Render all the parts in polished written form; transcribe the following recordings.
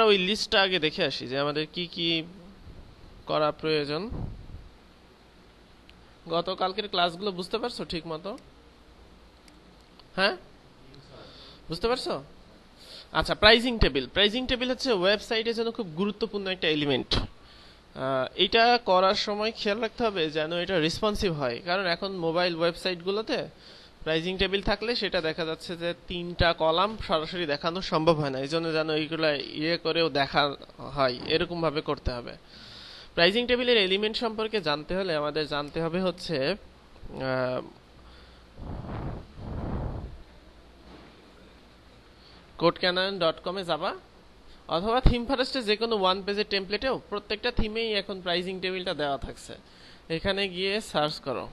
ওই লিস্টটা আগে দেখে আসি যে আমাদের কি কি করা প্রয়োজন। গতকালকের ক্লাসগুলো বুঝতে পারছো ঠিক মতো? হ্যাঁ, বুঝতে পারছো? আচ্ছা, প্রাইজিং টেবিল হচ্ছে ওয়েবসাইটের জন্য খুব গুরুত্বপূর্ণ একটা এলিমেন্ট। এটা করার সময় খেয়াল রাখতে হবে যেন এটা রেসপন্সিভ হয়, কারণ এখন মোবাইল ওয়েবসাইটগুলোতে প্রাইজিং টেবিল থাকলে সেটা দেখা যাচ্ছে যে তিনটা কলাম সরাসরি দেখানো সম্ভব হয় না, এই জন্য যেন এইগুলো করেও দেখা হয় এরকম ভাবে করতে হবে। প্রাইজিং টেবিলের এলিমেন্ট সম্পর্কে জানতে হলে আমাদের জানতে হবে হচ্ছে codecanyon.com-এ যাবা, অথবা থিম ফরেস্টে যে কোনো ওয়ান পেজের টেমপ্লেটেও প্রত্যেকটা থিমেই এখন প্রাইজিং টেবিলটা দেওয়া থাকছে। এখানে গিয়ে সার্চ করো।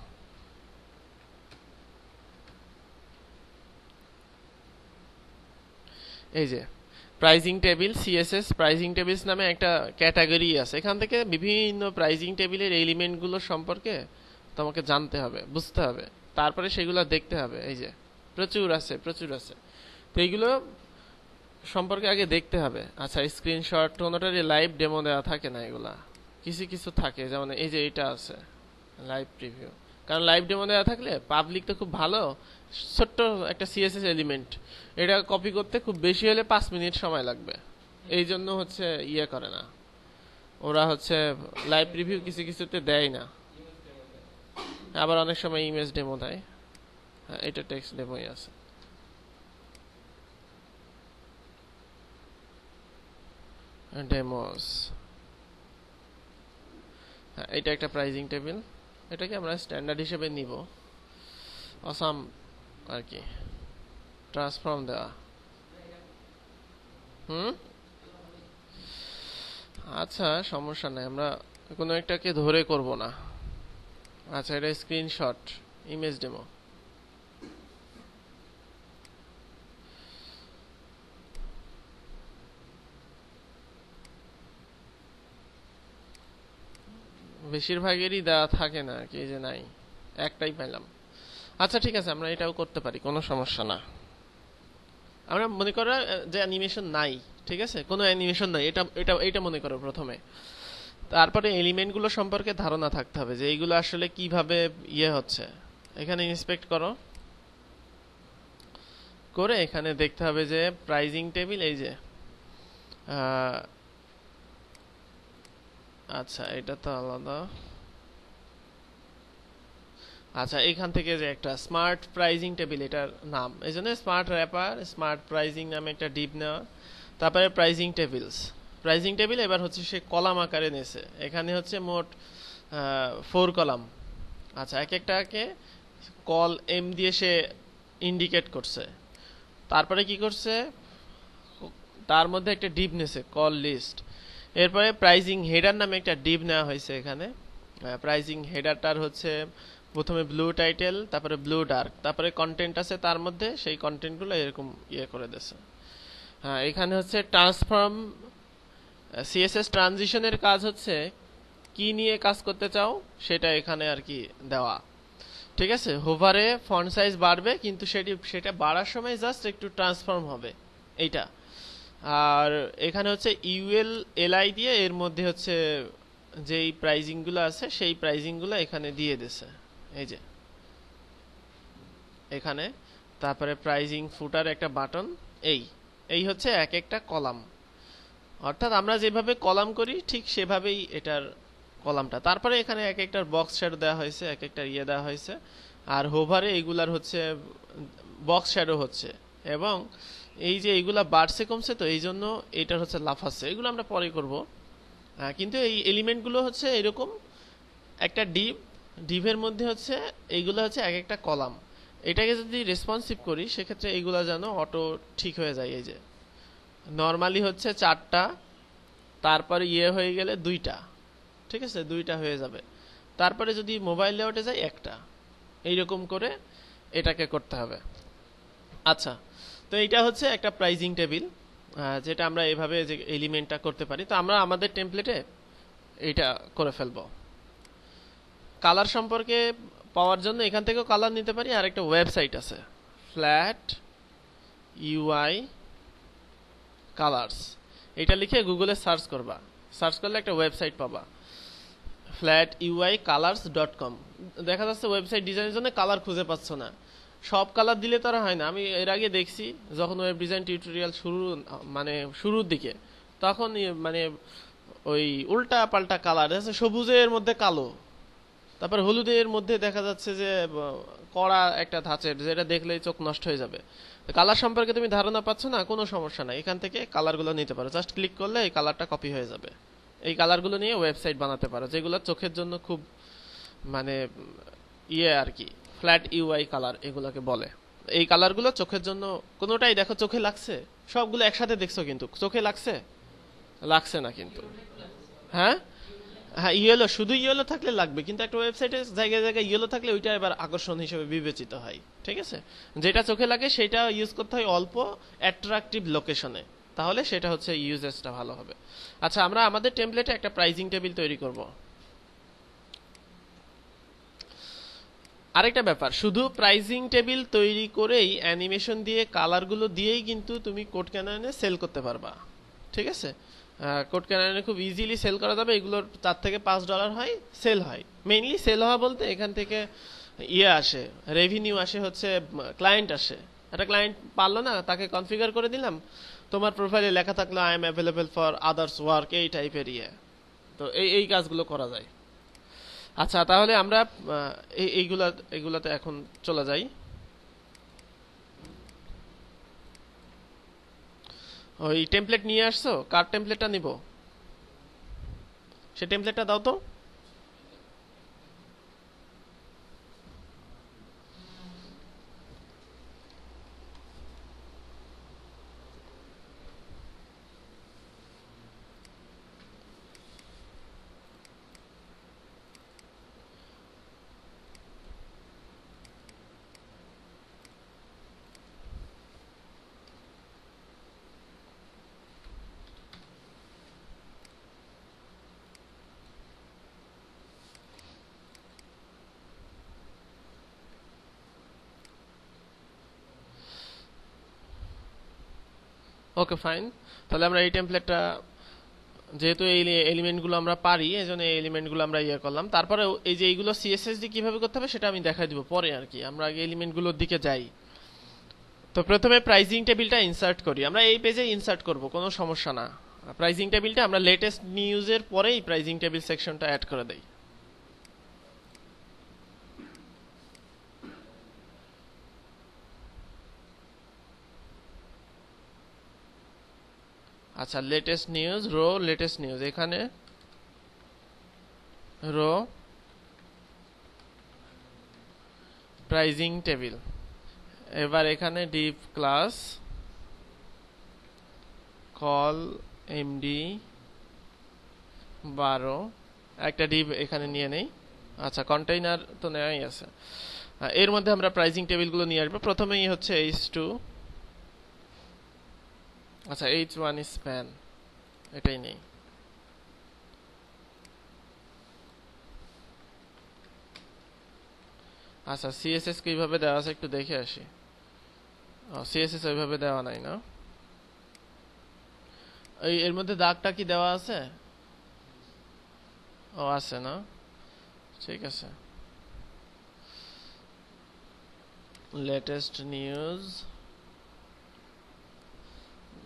এই যে pricing table, CSS pricing tables নামে একটা ক্যাটাগরি আছে। এখান থেকে বিভিন্ন প্রাইজিং টেবিলের এলিমেন্টগুলো সম্পর্কে তোমাকে জানতে হবে, বুঝতে হবে, তারপরে সেগুলো দেখতে হবে। এই যে প্রচুর আছে, প্রচুর আছে। তো এইগুলো সম্পর্কে আগে দেখতে হবে। আচ্ছা, স্ক্রিনশট কোনোটারই লাইভ ডেমো দেওয়া থাকে না, এগুলা কিছু কিছু থাকে, যেমন এই যে এটা আছে লাইভ প্রিভিউ। কারণ লাইভ ডেমো দেওয়া থাকলে পাবলিক তো খুব ভালো, ছোট্ট একটা সিএসএস এলিমেন্ট, এটা কপি করতে খুব বেশি হলে 5 মিনিট সময় লাগবে। এই জন্য হচ্ছে করে না ওরা, হচ্ছে লাইভ প্রিভিউ কিছু কিছুতে দেয় না, আবার অনেক সময় ইমেজ ডেমো দেয়। হ্যাঁ, এটা টেক্সট ডেমোই আছে। ডেমোস, হ্যাঁ, এটা একটা প্রাইজিং টেবিল। এটাকে আমরা স্ট্যান্ডার্ড হিসেবে নিব। অসাম আর কি, ট্রান্সফর্ম দেওয়া। হুম, আচ্ছা, সমস্যা নাই, আমরা কোনো একটাকে ধরে করব না। আচ্ছা, এটা স্ক্রিনশট ইমেজ ডেমো। বেশিরভাগেরই দেওয়া থাকে না আর কি, এই যে নাই, একটাই পাইলাম। আচ্ছা ঠিক আছে, আমরা এটাও করতে পারি, কোনো সমস্যা না। আমরা মনে করো যে অ্যানিমেশন নাই, ঠিক আছে, কোনো অ্যানিমেশন নাই, এটা এটা এটা মনে করো প্রথমে। তারপরে এলিমেন্টগুলো সম্পর্কে ধারণা থাকতে হবে যে এইগুলো আসলে কিভাবে হচ্ছে। এখানে ইন্সপেক্ট করো, করে এখানে দেখতে হবে যে প্রাইজিং টেবিল, এই যে আচ্ছা এটা তো আলাদা। আচ্ছা, এখান থেকে যে একটা স্মার্ট প্রাইজিং টেবিল এটার নাম, এই জন্য স্মার্ট র্যাপার স্মার্ট প্রাইজিং নামে একটা ডিপ নেওয়া। তারপরে প্রাইজিং টেবিল এবার হচ্ছে সে কলাম আকারে নেছে। এখানে হচ্ছে মোট 4 কলাম। আচ্ছা, এক একটাকে কল এম দিয়ে সে ইন্ডিকেট করছে। তারপরে কি করছে, তার মধ্যে একটা ডিপ নেছে কল লিস্ট। এরপরে প্রাইজিং হেডার নামে একটা ডিপ নেওয়া হয়েছে এখানে। প্রাইজিং হেডারটার হচ্ছে প্রথমে ব্লু টাইটেল, তারপরে ব্লু ডার্ক, তারপরে কন্টেন্ট আছে তার মধ্যে, সেই কন্টেন্টগুলো এরকম করে দিয়েছে। হ্যাঁ, এখানে হচ্ছে ট্রান্সফর্ম, সিএসএস ট্রানজিশনের কাজ হচ্ছে কি নিয়ে কাজ করতে চাও সেটা এখানে আর কি দেওয়া। ঠিক আছে, হোভারে ফন্ট সাইজ বাড়বে, কিন্তু সেটা বাড়ার সময় জাস্ট একটু ট্রান্সফর্ম হবে এইটা। আর এখানে হচ্ছে ইউএল এলআই দিয়ে এর মধ্যে হচ্ছে যেই প্রাইজিংগুলো আছে সেই প্রাইজিংগুলো এখানে দিয়ে দিছে, এই যে এখানে। তারপরে প্রাইজিং ফুটার একটা বাটন, এই এই হচ্ছে এক একটা কলাম। অর্থাৎ আমরা যেভাবে কলাম করি ঠিক সেভাবেই এটার কলামটা। তারপরে এখানে এক একটার বক্স শ্যাডো দেওয়া হয়েছে, এক একটা দেওয়া হয়েছে। আর হোভারে এইগুলার হচ্ছে বক্স শ্যাডো হচ্ছে, এবং এই যে এইগুলা বাড়ছে কমছে, তো এই জন্য এটার হচ্ছে লাফাচ্ছে, এগুলো আমরা পরে করব। কিন্তু এই এলিমেন্টগুলো হচ্ছে এরকম একটা ডিভের মধ্যে হচ্ছে এইগুলো হচ্ছে এক একটা কলাম। এটাকে যদি রেসপন্সিভ করি সেক্ষেত্রে এইগুলা যেন অটো ঠিক হয়ে যায়। এই যে নর্মালি হচ্ছে 4টা, তারপরে হয়ে গেলে 2টা, ঠিক আছে, 2টা হয়ে যাবে। তারপরে যদি মোবাইল লেআউটে যায় একটা, এইরকম করে এটাকে করতে হবে। আচ্ছা, তো এইটা হচ্ছে একটা প্রাইজিং টেবিল, যেটা আমরা এভাবে যে এলিমেন্টটা করতে পারি। তো আমরা আমাদের টেমপ্লেটে এইটা করে ফেলবো। কালার সম্পর্কে পাওয়ার জন্য এখান থেকেও কালার নিতে পারি, আর একটা ওয়েবসাইট আছে ফ্ল্যাট ইউআই কালার্স, এটা লিখে গুগলে সার্চ করবা, সার্চ করলে একটা ওয়েবসাইট পাবা, flatUIcolors.com। দেখা যাচ্ছে ওয়েবসাইট ডিজাইনের জন্য কালার খুঁজে পাচ্ছ না, সব কালার দিলে তো আর হয় না। আমি এর আগে দেখছি যখন ওয়েব ডিজাইন টিউটোরিয়াল মানে শুরুর দিকে, তখন মানে ওই উল্টা পাল্টা কালার আছে, সবুজের মধ্যে কালো, তারপর হলুদের মধ্যে দেখা যাচ্ছে যে কড়া একটা ধাঁচের, যেটা দেখলেই চোখ নষ্ট হয়ে যাবে। কালার সম্পর্কে তুমি ধারণা পাচ্ছ না, কোনো সমস্যা নাই, এখান থেকে কালারগুলো নিতে পারো, জাস্ট ক্লিক করলে এই কালারটা কপি হয়ে যাবে। এই কালারগুলো নিয়ে ওয়েবসাইট বানাতে পারো, যেগুলো চোখের জন্য খুব মানে আর কি, ফ্ল্যাট ইউআই কালার এগুলোকে বলে। এই কালারগুলো চোখের জন্য, কোনোটাই দেখো চোখে লাগছে, সবগুলো একসাথে দেখছো কিন্তু চোখে লাগছে, লাগছে না কিন্তু। হ্যাঁ হ্যাঁ, ইয়েলো, শুধু ইয়েলো থাকলে লাগবে, কিন্তু একটা ওয়েবসাইটে জায়গায় জায়গায় ইয়েলো থাকলে ওইটা এবার আকর্ষণ হিসেবে বিবেচিত হয়। ঠিক আছে, যেটা চোখে লাগে সেটা ইউজ করতে হয় অল্প অ্যাট্রাকটিভ লোকেশনে, তাহলে সেটা হচ্ছে ইউজেসটা ভালো হবে। আচ্ছা, আমরা আমাদের টেমপ্লেটে একটা প্রাইজিং টেবিল তৈরি করব। আরেকটা ব্যাপার, শুধু প্রাইজিং টেবিল তৈরি করেই অ্যানিমেশন দিয়ে কালারগুলো দিয়েই কিন্তু তুমি কোড ক্যাননে সেল করতে পারবা। ঠিক আছে, কোড ক্যাননে খুব ইজিলি সেল করা যাবে, এগুলোর $4 থেকে $5 হয়, সেল হয়। মেইনলি সেল হওয়া বলতে এখান থেকে আসে, রেভিনিউ আসে, হচ্ছে ক্লায়েন্ট আসে। একটা ক্লায়েন্ট পারলো না, তাকে কনফিগার করে দিলাম, তোমার প্রোফাইলে লেখা থাকলো I am available for others work, এই টাইপের তো এই কাজগুলো করা যায়। আচ্ছা, তাহলে আমরা এইগুলাতে এখন চলে যাই। ওই টেমপ্লেট নিয়ে আসছো, কার টেমপ্লেটটা নিব, সে টেমপ্লেটটা দাও তো। ওকে ফাইন, তাহলে আমরা এই টেমপ্লেটটা, যেহেতু এই এলিমেন্টগুলো আমরা পারি, এই জন্য এই এলিমেন্টগুলো আমরা করলাম। তারপরে এই যে এইগুলো সিএসএস দিয়ে কিভাবে করতে হবে সেটা আমি দেখাই দিব পরে আর কি, আমরা আগে এলিমেন্টগুলোর দিকে যাই। তো প্রথমে প্রাইজিং টেবিলটা ইনসার্ট করি, আমরা এই পেজে ইনসার্ট করব, কোনো সমস্যা না। প্রাইজিং টেবিলটা আমরা লেটেস্ট নিউজের পরেই প্রাইজিং টেবিল সেকশনটা অ্যাড করে দেই। আচ্ছা, latest news, row latest news, এখানে রো প্রাইজিং টেবিল। এবার এখানে ডিভ ক্লাস কল এমডি 12, একটা ডিভ এখানে নিয়ে নেই। আচ্ছা, কন্টেইনার তো নেওয়াই আছে। এর মধ্যে আমরা প্রাইজিং টেবিলগুলো নিয়ে আসবো। প্রথমেই হচ্ছে H2, আচ্ছা H1 স্প্যান, এটাই নেই। আচ্ছা, সিএসএস কিভাবে দেওয়া আছে একটু দেখে আসি। সিএসএস ওইভাবে দেওয়া নাই না, এর মধ্যে দাগটা কি দেওয়া আছে? ও আছে না, ঠিক আছে। লেটেস্ট নিউজ,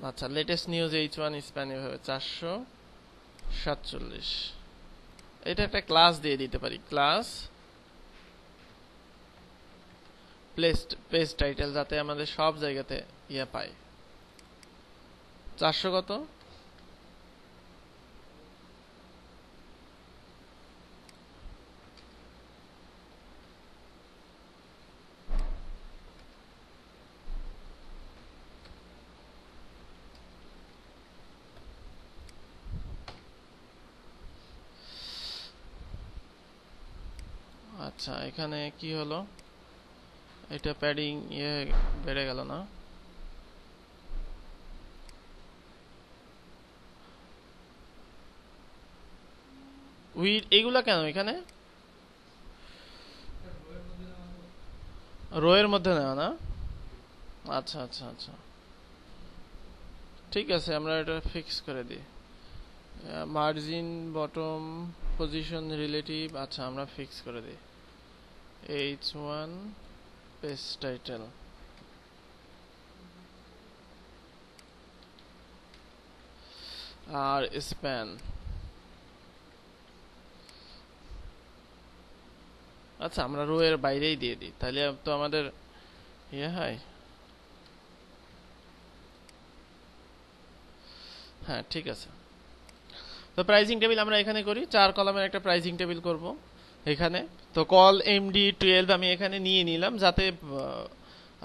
আচ্ছা লেটেস্ট নিউজ H1 স্প্যান এভাবে 447, এটা একটা ক্লাস দিয়ে দিতে পারি, ক্লাস পেজ টাইটেল, যাতে আমাদের সব জায়গাতে পাই। 400 কত? আচ্ছা, এখানে কি হলো, এটা প্যাডিং বেড়ে গেল না? এইগুলা কেন এখানে রো এর মধ্যে নেওয়া না? আচ্ছা আচ্ছা আচ্ছা, ঠিক আছে, আমরা এটা ফিক্স করে দিই। মার্জিন বটম পজিশন রিলেটিভ, আচ্ছা আমরা ফিক্স করে দিই h1 পেজ টাইটেল আর স্প্যান। আচ্ছা আমরা রো এর বাইরেই দিয়ে দিই, তাহলে তো আমাদের ইয়ে হয়। হ্যাঁ ঠিক আছে। তো প্রাইসিং টেবিল আমরা এখানে করি, 4 কলামের একটা প্রাইসিং টেবিল করব এখানে। তো কল MD12 আমি এখানে নিয়ে নিলাম যাতে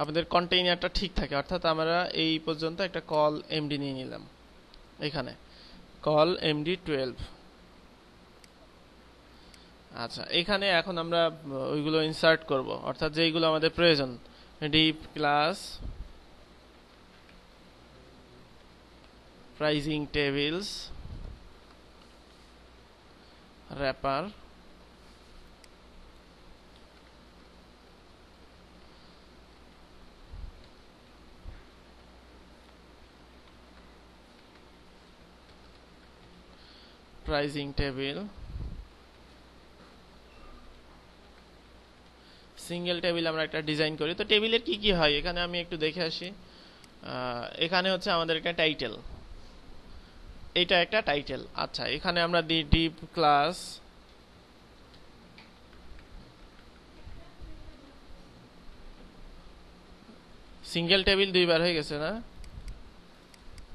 আমাদের কন্টেইনারটা ঠিক থাকে, অর্থাৎ আমরা এই পর্যন্ত একটা কল MD নিয়ে নিলাম এখানে, কল MD12। আচ্ছা এখানে এখন আমরা ওইগুলো ইনসার্ট করব, অর্থাৎ যেইগুলো আমাদের প্রয়োজন। Div class pricing tables wrapper pricing table single table আমরা একটা ডিজাইন করি। তো টেবিলের কি কি হয় এখানে আমি একটু দেখে আসি। এখানে হচ্ছে আমাদের একটা টাইটেল, এটা একটা টাইটেল। আচ্ছা এখানে আমরা দিই ডিপ ক্লাস সিঙ্গেল টেবিল, দুইবার হয়ে গেছে না?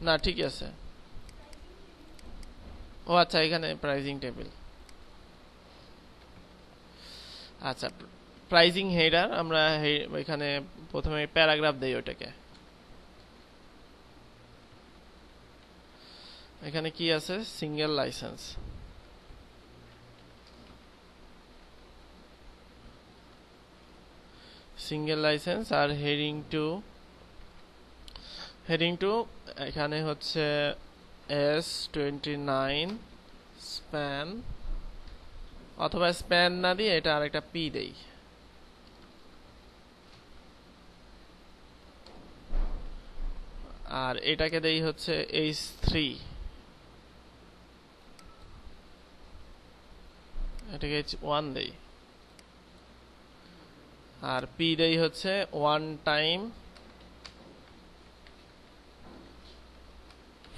না ঠিক আছে। ও আচ্ছা এখানে প্রাইসিং টেবিল। আচ্ছা প্রাইসিং হেডার আমরা এখানে প্রথমে প্যারাগ্রাফ দেই ওটাকে। এখানে কি আছে? Single licence. সিঙ্গেল লাইসেন্স আর হেডিং টু এখানে হচ্ছে S29 স্প্যান, অথবা স্প্যান না দিয়ে এটা আরেকটা পি দেই। আর এটাকে দেই হচ্ছে H3, এটাকে H1 দেই। আর পি দেই হচ্ছে one time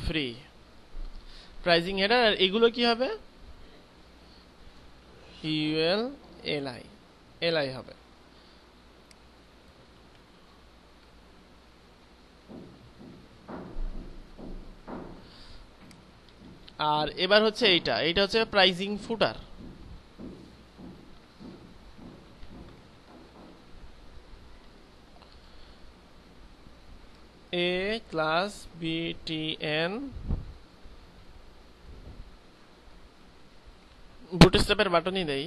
free. Pricing header আর এগুলো কি হবে? ইউএল এলআই হবে। আর এবার হচ্ছে এইটা হচ্ছে প্রাইসিং ফুটার। এ ক্লাস BTN বুটস্ট্র্যাপের বাটনই দেই,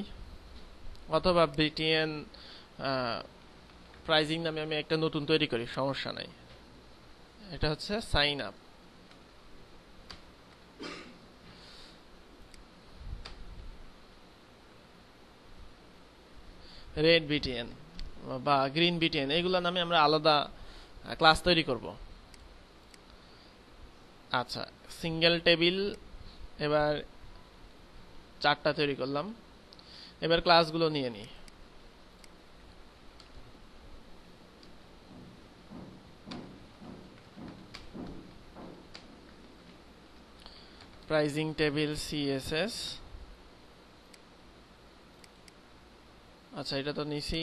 অথবা BTN প্রাইসিং নামে আমি একটা নতুন তৈরি করি, সমস্যা নাই। এটা হচ্ছে সাইন আপ। রেড BTN বা গ্রিন BTN এইগুলো নামে আমরা আলাদা ক্লাস তৈরি করব। আচ্ছা সিঙ্গেল টেবিল এবার 4টা তৈরি করলাম। এবার ক্লাসগুলো নিয়ে নিই। প্রাইসিং টেবিল CSS, আচ্ছা এটা তো নিছি।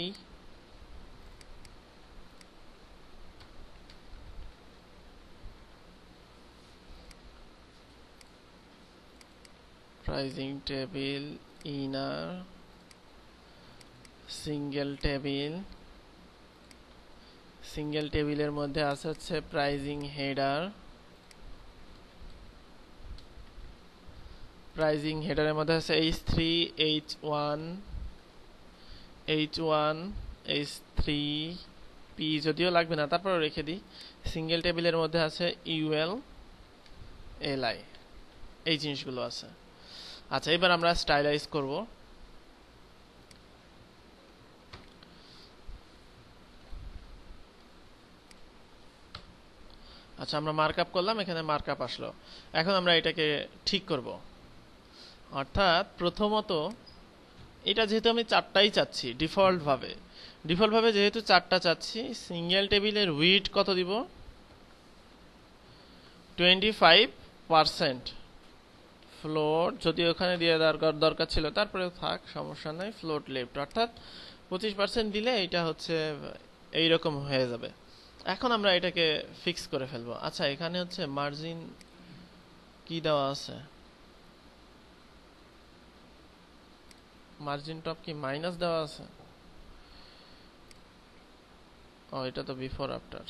প্রাইসিং টেবিল ইনার সিঙ্গেল টেবিলের মধ্যে আছে হচ্ছে প্রাইসিং হেডার। প্রাইসিং হেডারের মধ্যে আছে H3 H1 H3 P, যদিও লাগবে না তারপর রেখে দিই। সিঙ্গেল টেবিলের মধ্যে আছে UL LI, এই জিনিসগুলো আছে। আচ্ছা এবার আমরা স্টাইলাইজ করব। আচ্ছা, আমরা মার্কআপ করলাম, এখানে মার্কআপ আসলো। এখন আমরা এটাকে ঠিক করব। অর্থাৎ প্রথমত এটা যেহেতু আমি চারটাই চাচ্ছি ডিফল্টভাবে যেহেতু চারটা চাচ্ছি, সিঙ্গেল টেবিলের উইডথ কত দিব? 25%। ফ্লোট যদি ওখানে দিয়ে দরকার ছিল, তারপরে থাক, সমস্যা নাই। ফ্লোট লেফট অর্থাৎ 25% দিলে এটা হচ্ছে এইরকম হয়ে যাবে। এখন আমরা এটাকে ফিক্স করে ফেলবো। আচ্ছা, এখানে হচ্ছে মার্জিন কি দেওয়া আছে? মার্জিন টপ কি মাইনাস দেওয়া আছে? ও, এটা তো বিফোর আফটার।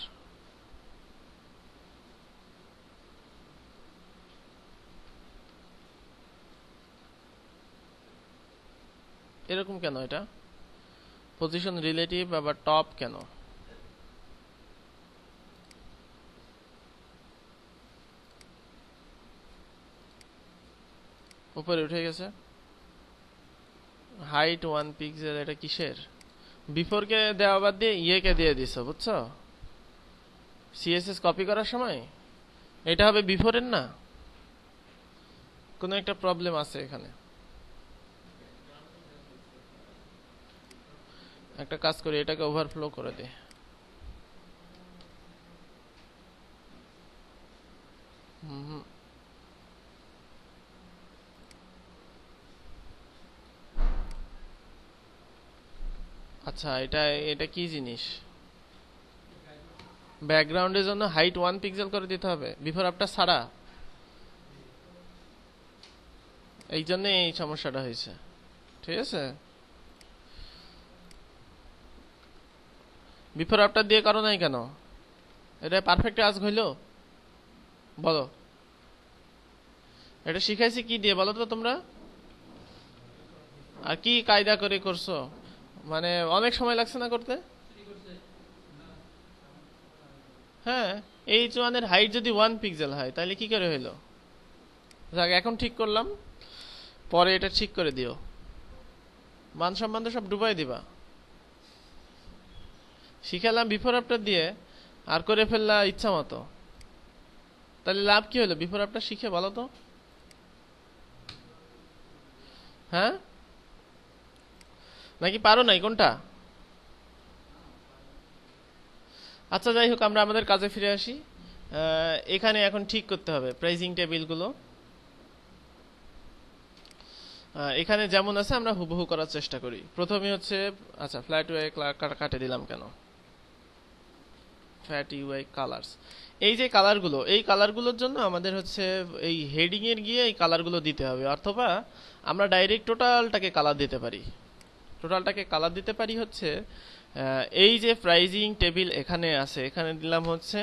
এরকম কেন? এটা পজিশন রিলেটিভ আবার টপ কেন? উপরে উঠে গেছে। হাইট 1 পিক্সেল, এটা কিসের? বিফোর কে দেওয়া বাদ দিয়ে ইয়েকে দিয়ে দিছো, বুঝছো? সিএসএস কপি করার সময় এটা হবে বিফোরের না? কোনো একটা প্রবলেম আছে এখানে। একটা কাজ করি, এটাকে ওভারফ্লো করে দিই। হুম, আচ্ছা, এটা এটা কি জিনিস? ব্যাকগ্রাউন্ডের জন্য হাইট 1 পিক্সেল করে দিতে হবে বিফোর আফটার ছাড়া। এই জন্য এই সমস্যাটা হয়েছে। ঠিক আছে, বিফোর আফটার দিয়ে করো নাই কেন? এটা পারফেক্ট আজ হইলো? বলো, এটা শিখাইছি কি দিয়ে বলো তো তোমরা? আর কি কায়দা করে করছো? মানে অনেক সময় লাগছে না করতে? হ্যাঁ, H1 এর হাইট যদি 1 পিক্সেল হয় তাহলে কি করে হইলো? যাক, এখন ঠিক করলাম, পরে এটা ঠিক করে দিও। মান সম্মান তো সব ডুবাই দিবা। শিখালাম বিফোর আফটার দিয়ে, আর করে ফেললা ইচ্ছা মতো। তাহলে লাভ কি হলো বিফোর আফটার শিখে, বলো তো? হ্যাঁ, নাকি পারো নাই কোনটা? আচ্ছা, যাই হোক, আমরা আমাদের কাজে ফিরে আসি। এখানে এখন ঠিক করতে হবে প্রাইজিং টেবিলগুলো। এখানে যেমন আছে আমরা হুবহু করার চেষ্টা করি। প্রথমে হচ্ছে, আচ্ছা, ফ্ল্যাট ইউআই কাটে দিলাম কেন? ফ্ল্যাট ইউআই কালার্স, এই যে কালারগুলো, এই কালারগুলোর জন্য আমাদের হচ্ছে এই হেডিং এর গিয়ে এই কালারগুলো দিতে হবে, অথবা আমরা ডাইরেক্ট টোটালটাকে কালার দিতে পারি। হচ্ছে এই যে প্রাইজিং টেবিল এখানে আছে, এখানে দিলাম হচ্ছে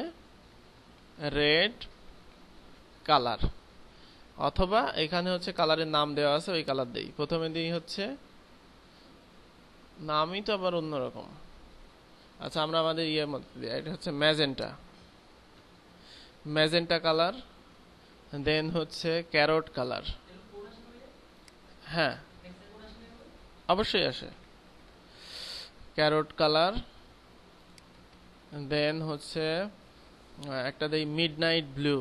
রেড কালার, অথবা এখানে হচ্ছে কালারের নাম দেওয়া আছে, ওই কালার দেই। প্রথমে দিই হচ্ছে, নামই তো আবার অন্যরকম। আচ্ছা, আমরা আমাদের ইয়ের মধ্যে দিই, এটা হচ্ছে ম্যাজেন্টা কালার। দেন হচ্ছে ক্যারট কালার। হ্যাঁ, অবশ্যই আসে। Carrot colour. দেন হচ্ছে একটা দেই মিডনাইট ব্লু,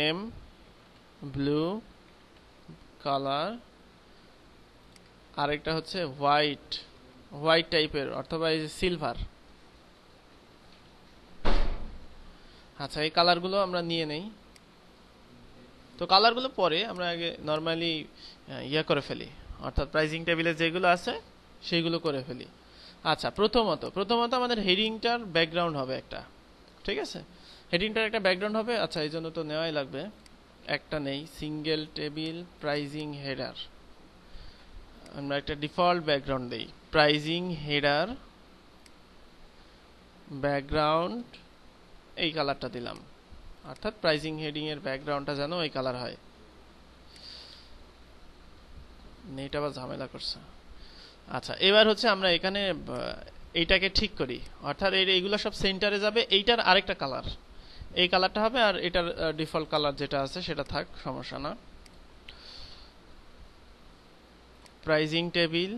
এম ব্লু কালার। আরেকটা হচ্ছে হোয়াইট টাইপের, অথবা এই যে সিলভার। আচ্ছা, এই কালারগুলো আমরা নিয়ে নেই। তো কালারগুলো পরে, আমরা আগে নর্মালি ইয়া করে ফেলি, অর্থাৎ প্রাইজিং টেবিলে যেগুলো আছে সেইগুলো করে ফেলি। আচ্ছা, প্রথমত আমাদের হেডিংটার ব্যাকগ্রাউন্ড হবে একটা। ঠিক আছে, হেডিংটার একটা ব্যাকগ্রাউন্ড হবে। আচ্ছা, এই জন্য তো নেওয়াই লাগবে। একটা নেই, সিঙ্গেল টেবিল প্রাইজিং হেডার। আমরা একটা ডিফল্ট ব্যাকগ্রাউন্ড দেই, প্রাইজিং হেডার ব্যাকগ্রাউন্ড, এই কালারটা দিলাম। অর্থাৎ প্রাইজিং হেডিং এর ব্যাকগ্রাউন্ডটা যেন এই কালার হয়। নেট আবার ঝামেলা করছে। আচ্ছা, এবার হচ্ছে আমরা এখানে এইটাকে ঠিক করি, অর্থাৎ এইগুলো সব সেন্টারে যাবে। এইটার আরেকটা কালার, এই কালারটা হবে, আর এটার ডিফল্ট কালার যেটা আছে সেটা থাক, সমস্যা না। প্রাইজিং টেবিল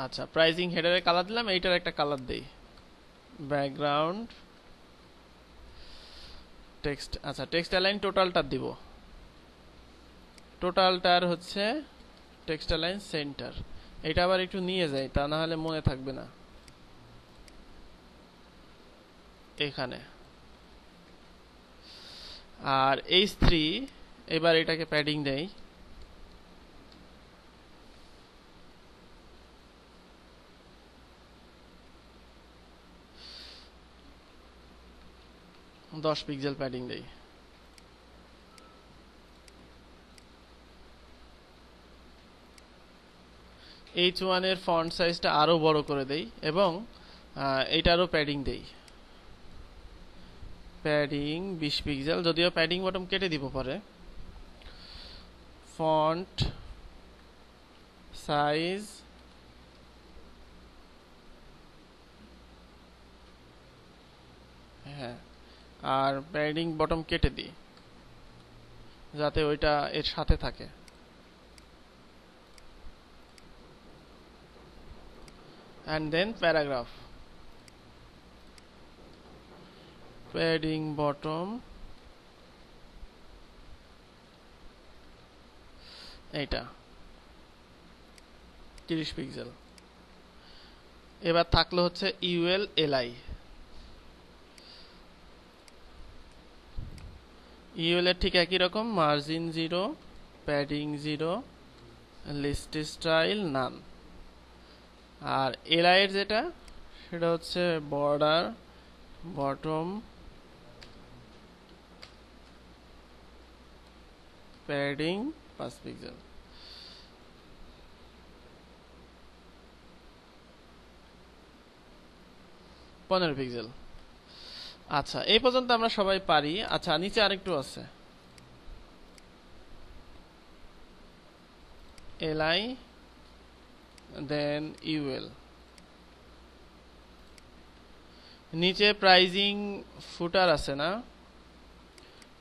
আচ্ছা, প্রাইজিং হেডারে কালার দিলাম, এইটার একটা কালার দেই, ব্যাকগ্রাউন্ড টেক্সট। আচ্ছা, টেক্সট অ্যালাইন টোটালটা দিব, টোটালটার হচ্ছে টেক্সট অ্যালাইন সেন্টার। এটা আবার একটু নিয়ে যাই, তা না হলে মনে থাকবে না। এখানে আর H3 এবার এটাকে প্যাডিং দেই, 10 পিক্সেল প্যাডিং দেই। H1 এর ফন্ট সাইজটা আরো বড় করে দেই এবং এইটারও প্যাডিং দেই, প্যাডিং 20 পিক্সেল, যদিও প্যাডিং বটম কেটে দিব পরে। ফন্ট সাইজ হ্যাঁ, আর প্যাডিং বটম কেটে দিই যাতে ওইটা এর সাথে থাকে। and then paragraph, padding bottom এইটা 30 পিক্সেল। এবার থাকলো হচ্ছে UL LI। UL এর ঠিক একই রকম, মার্জিন 0, প্যাডিং 0, লিস্ট স্টাইল নান। আর LI এর যেটা সেটা হচ্ছে বর্ডার বটম প্যাডিং 5 পিক্সেল। পনেরো পিক্সেল। আচ্ছা, এই পর্যন্ত আমরা সবাই পারি। আচ্ছা, নিচে আরেকটু আছে, LI দেন UL। নিচে প্রাইজিং ফুটার আছে না,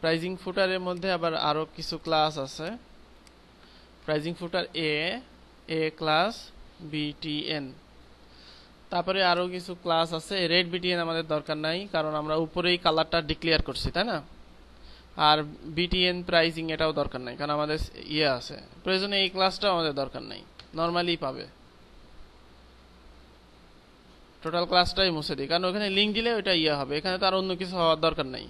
প্রাইজিং ফুটারের মধ্যে আবার আরো কিছু ক্লাস আছে। Pricing footer A class, BTN, তারপরে আরো কিছু ক্লাস আছে। রেড BTN আমাদের দরকার নাই, কারণ আমরা উপরেই কালারটা ডিক্লেয়ার করছি, তাই না? আর BTN প্রাইজিং এটাও দরকার নাই, কারণ আমাদের ইয়ে আছে। প্রয়োজনে এই ক্লাসটাও আমাদের দরকার নাই, নর্মালি পাবে। টোটাল ক্লাসটাই মুছে দিই, কারণ ওখানে লিঙ্ক দিলে ওটা ইয়ে হবে, এখানে তো আর অন্য কিছু হওয়ার দরকার নাই।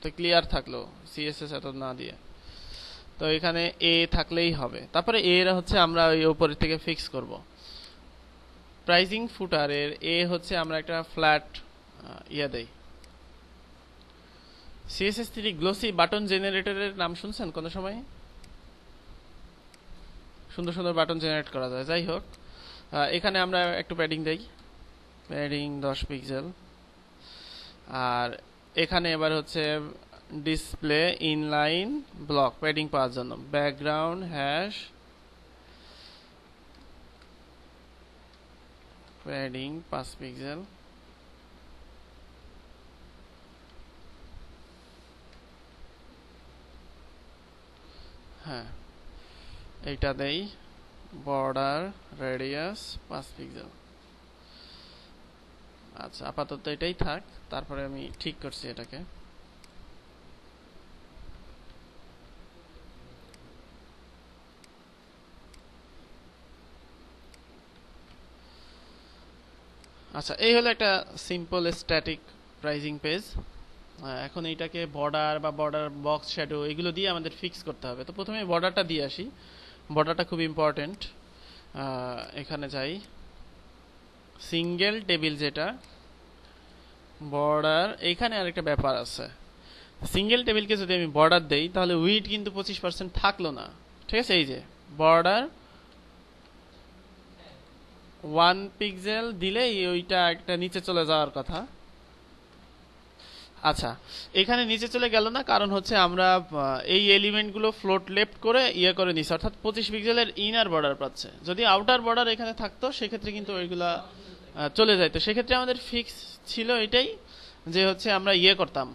তো ক্লিয়ার থাকলো CSS এত না দিয়ে, তো এখানে A থাকলেই হবে। তারপরে A এর হচ্ছে আমরা ওই উপরের থেকে ফিক্স করব। প্রাইজিং ফুটারের A হচ্ছে আমরা একটা ফ্ল্যাট ইয়া দেই। CSS3 গ্লোসি বাটন জেনারেটরের নাম শুনছেন কোন সময়? সুন্দর সুন্দর বাটন জেনারেট করা যায়। যাই হোক, এখানে আমরা একটু প্যাডিং দেই, প্যাডিং 10 পিক্সেল। আর এখানে এবার হচ্ছে ডিসপ্লে ইনলাইন ব্লক প্যাডিং পাওয়ার জন্য ব্যাকগ্রাউন্ড হ্যাশ প্যাডিং 5 পিক্সেল। হ্যাঁ, এইটা দেই, বর্ডার রেডিয়াস 5 পিক্সেল। আচ্ছা, আপাতত এটাই থাক, তারপরে আমি ঠিক করছি এটাকে। আচ্ছা, এই হলো একটা সিম্পল স্ট্যাটিক প্রাইজিং পেজ। এখন এইটাকে বর্ডার বা বর্ডার বক্স শ্যাডো এগুলো দিয়ে আমাদের ফিক্স করতে হবে। তো প্রথমে বর্ডারটা দিয়ে আসি, বর্ডারটা খুব ইম্পর্টেন্ট। এখানে যাই, সিঙ্গেল টেবিল যেটা বর্ডার, এইখানে আরেকটা ব্যাপার আছে। সিঙ্গেল টেবিলকে যদি আমি বর্ডার দেই তাহলে উইডথ কিন্তু 25% থাকলো না, ঠিক আছে? এই যে বর্ডার 1 পিক্সেল দিলেই ওইটা একটা নিচে চলে যাওয়ার কথা। আচ্ছা, এখানে নিচে চলে গেল না, কারণ হচ্ছে আমরা এই এলিমেন্টগুলো ফ্লোট লেফট করে ইয়ে করে নিছি, অর্থাৎ 25 পিক্সেলের ইনার বর্ডার পাচ্ছে। যদি আউটার বর্ডার এখানে থাকতো সেক্ষেত্রে কিন্তু ওইগুলা চলে যাইতো। সেক্ষেত্রে আমাদের ফিক্স ছিল এটাই যে হচ্ছে আমরা ইয়ে করতাম,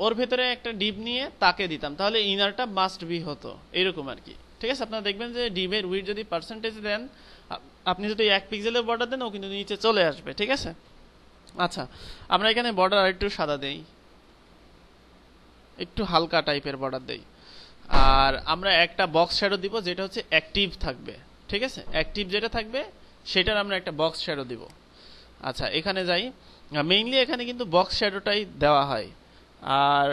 ওর ভেতরে একটা ডিপ নিয়ে তাকে দিতাম, তাহলে ইনারটা মাস্ট বি হতো, এরকম আর কি। ঠিক আছে, আপনারা দেখবেন যে ডিভের উইডথ যদি পার্সেন্টেজ দেন, আপনি যদি 1 পিক্সেলের বর্ডার দেন ও কিন্তু নিচে চলে আসবে। ঠিক আছে, আচ্ছা আমরা এখানে বর্ডার আরেকটু সাদা দেই, একটু হালকা টাইপের বর্ডার দেই। আর আমরা একটা বক্স শ্যাডো দিব যেটা হচ্ছে অ্যাক্টিভ থাকবে। ঠিক আছে, অ্যাক্টিভ যেটা থাকবে সেটার আমরা একটা বক্স শ্যাডো দিব। আচ্ছা এখানে যাই, মেইনলি এখানে কিন্তু বক্স শ্যাডোটাই দেওয়া হয়, আর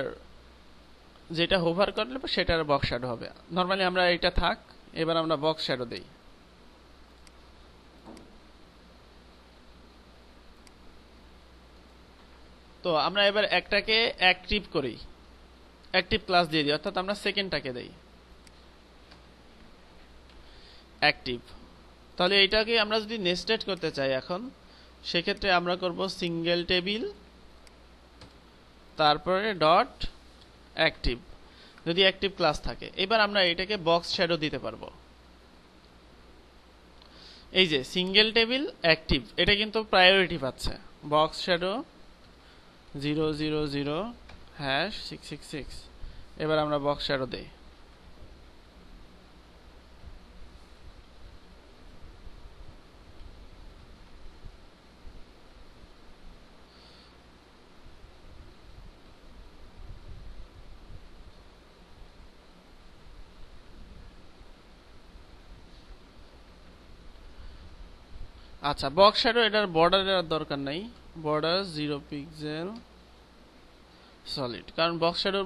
যেটা হোভার করলে সেটার বক্স শ্যাডো হবে। নর্মালি আমরা এটা থাক, এবার আমরা বক্স শ্যাডো দেই। তো আমরা এবার একটাকে অ্যাক্টিভ করি, অ্যাক্টিভ ক্লাস দিয়ে দিই, অর্থাৎ আমরা সেকেন্ডটাকে দেই অ্যাক্টিভ। তাহলে এইটাকে আমরা যদি নেস্টেড করতে চাই এখন, সেক্ষেত্রে আমরা করব সিঙ্গেল টেবিল তারপরে ডট অ্যাক্টিভ, যদি অ্যাক্টিভ ক্লাস থাকে। এবার আমরা এটাকে বক্স শ্যাডো দিতে পারবো। এই যে সিঙ্গেল টেবিল অ্যাক্টিভ, এটা কিন্তু প্রায়োরিটি পাচ্ছে। বক্স শ্যাডো 000#666, এবার আমরা বক্স শ্যাডো দেই। আচ্ছা বক্স শ্যাডো এটার বর্ডারের দরকার নাই, বর্ডার 0 পিক্সেল সলিড, কারণ বক্স শ্যাডো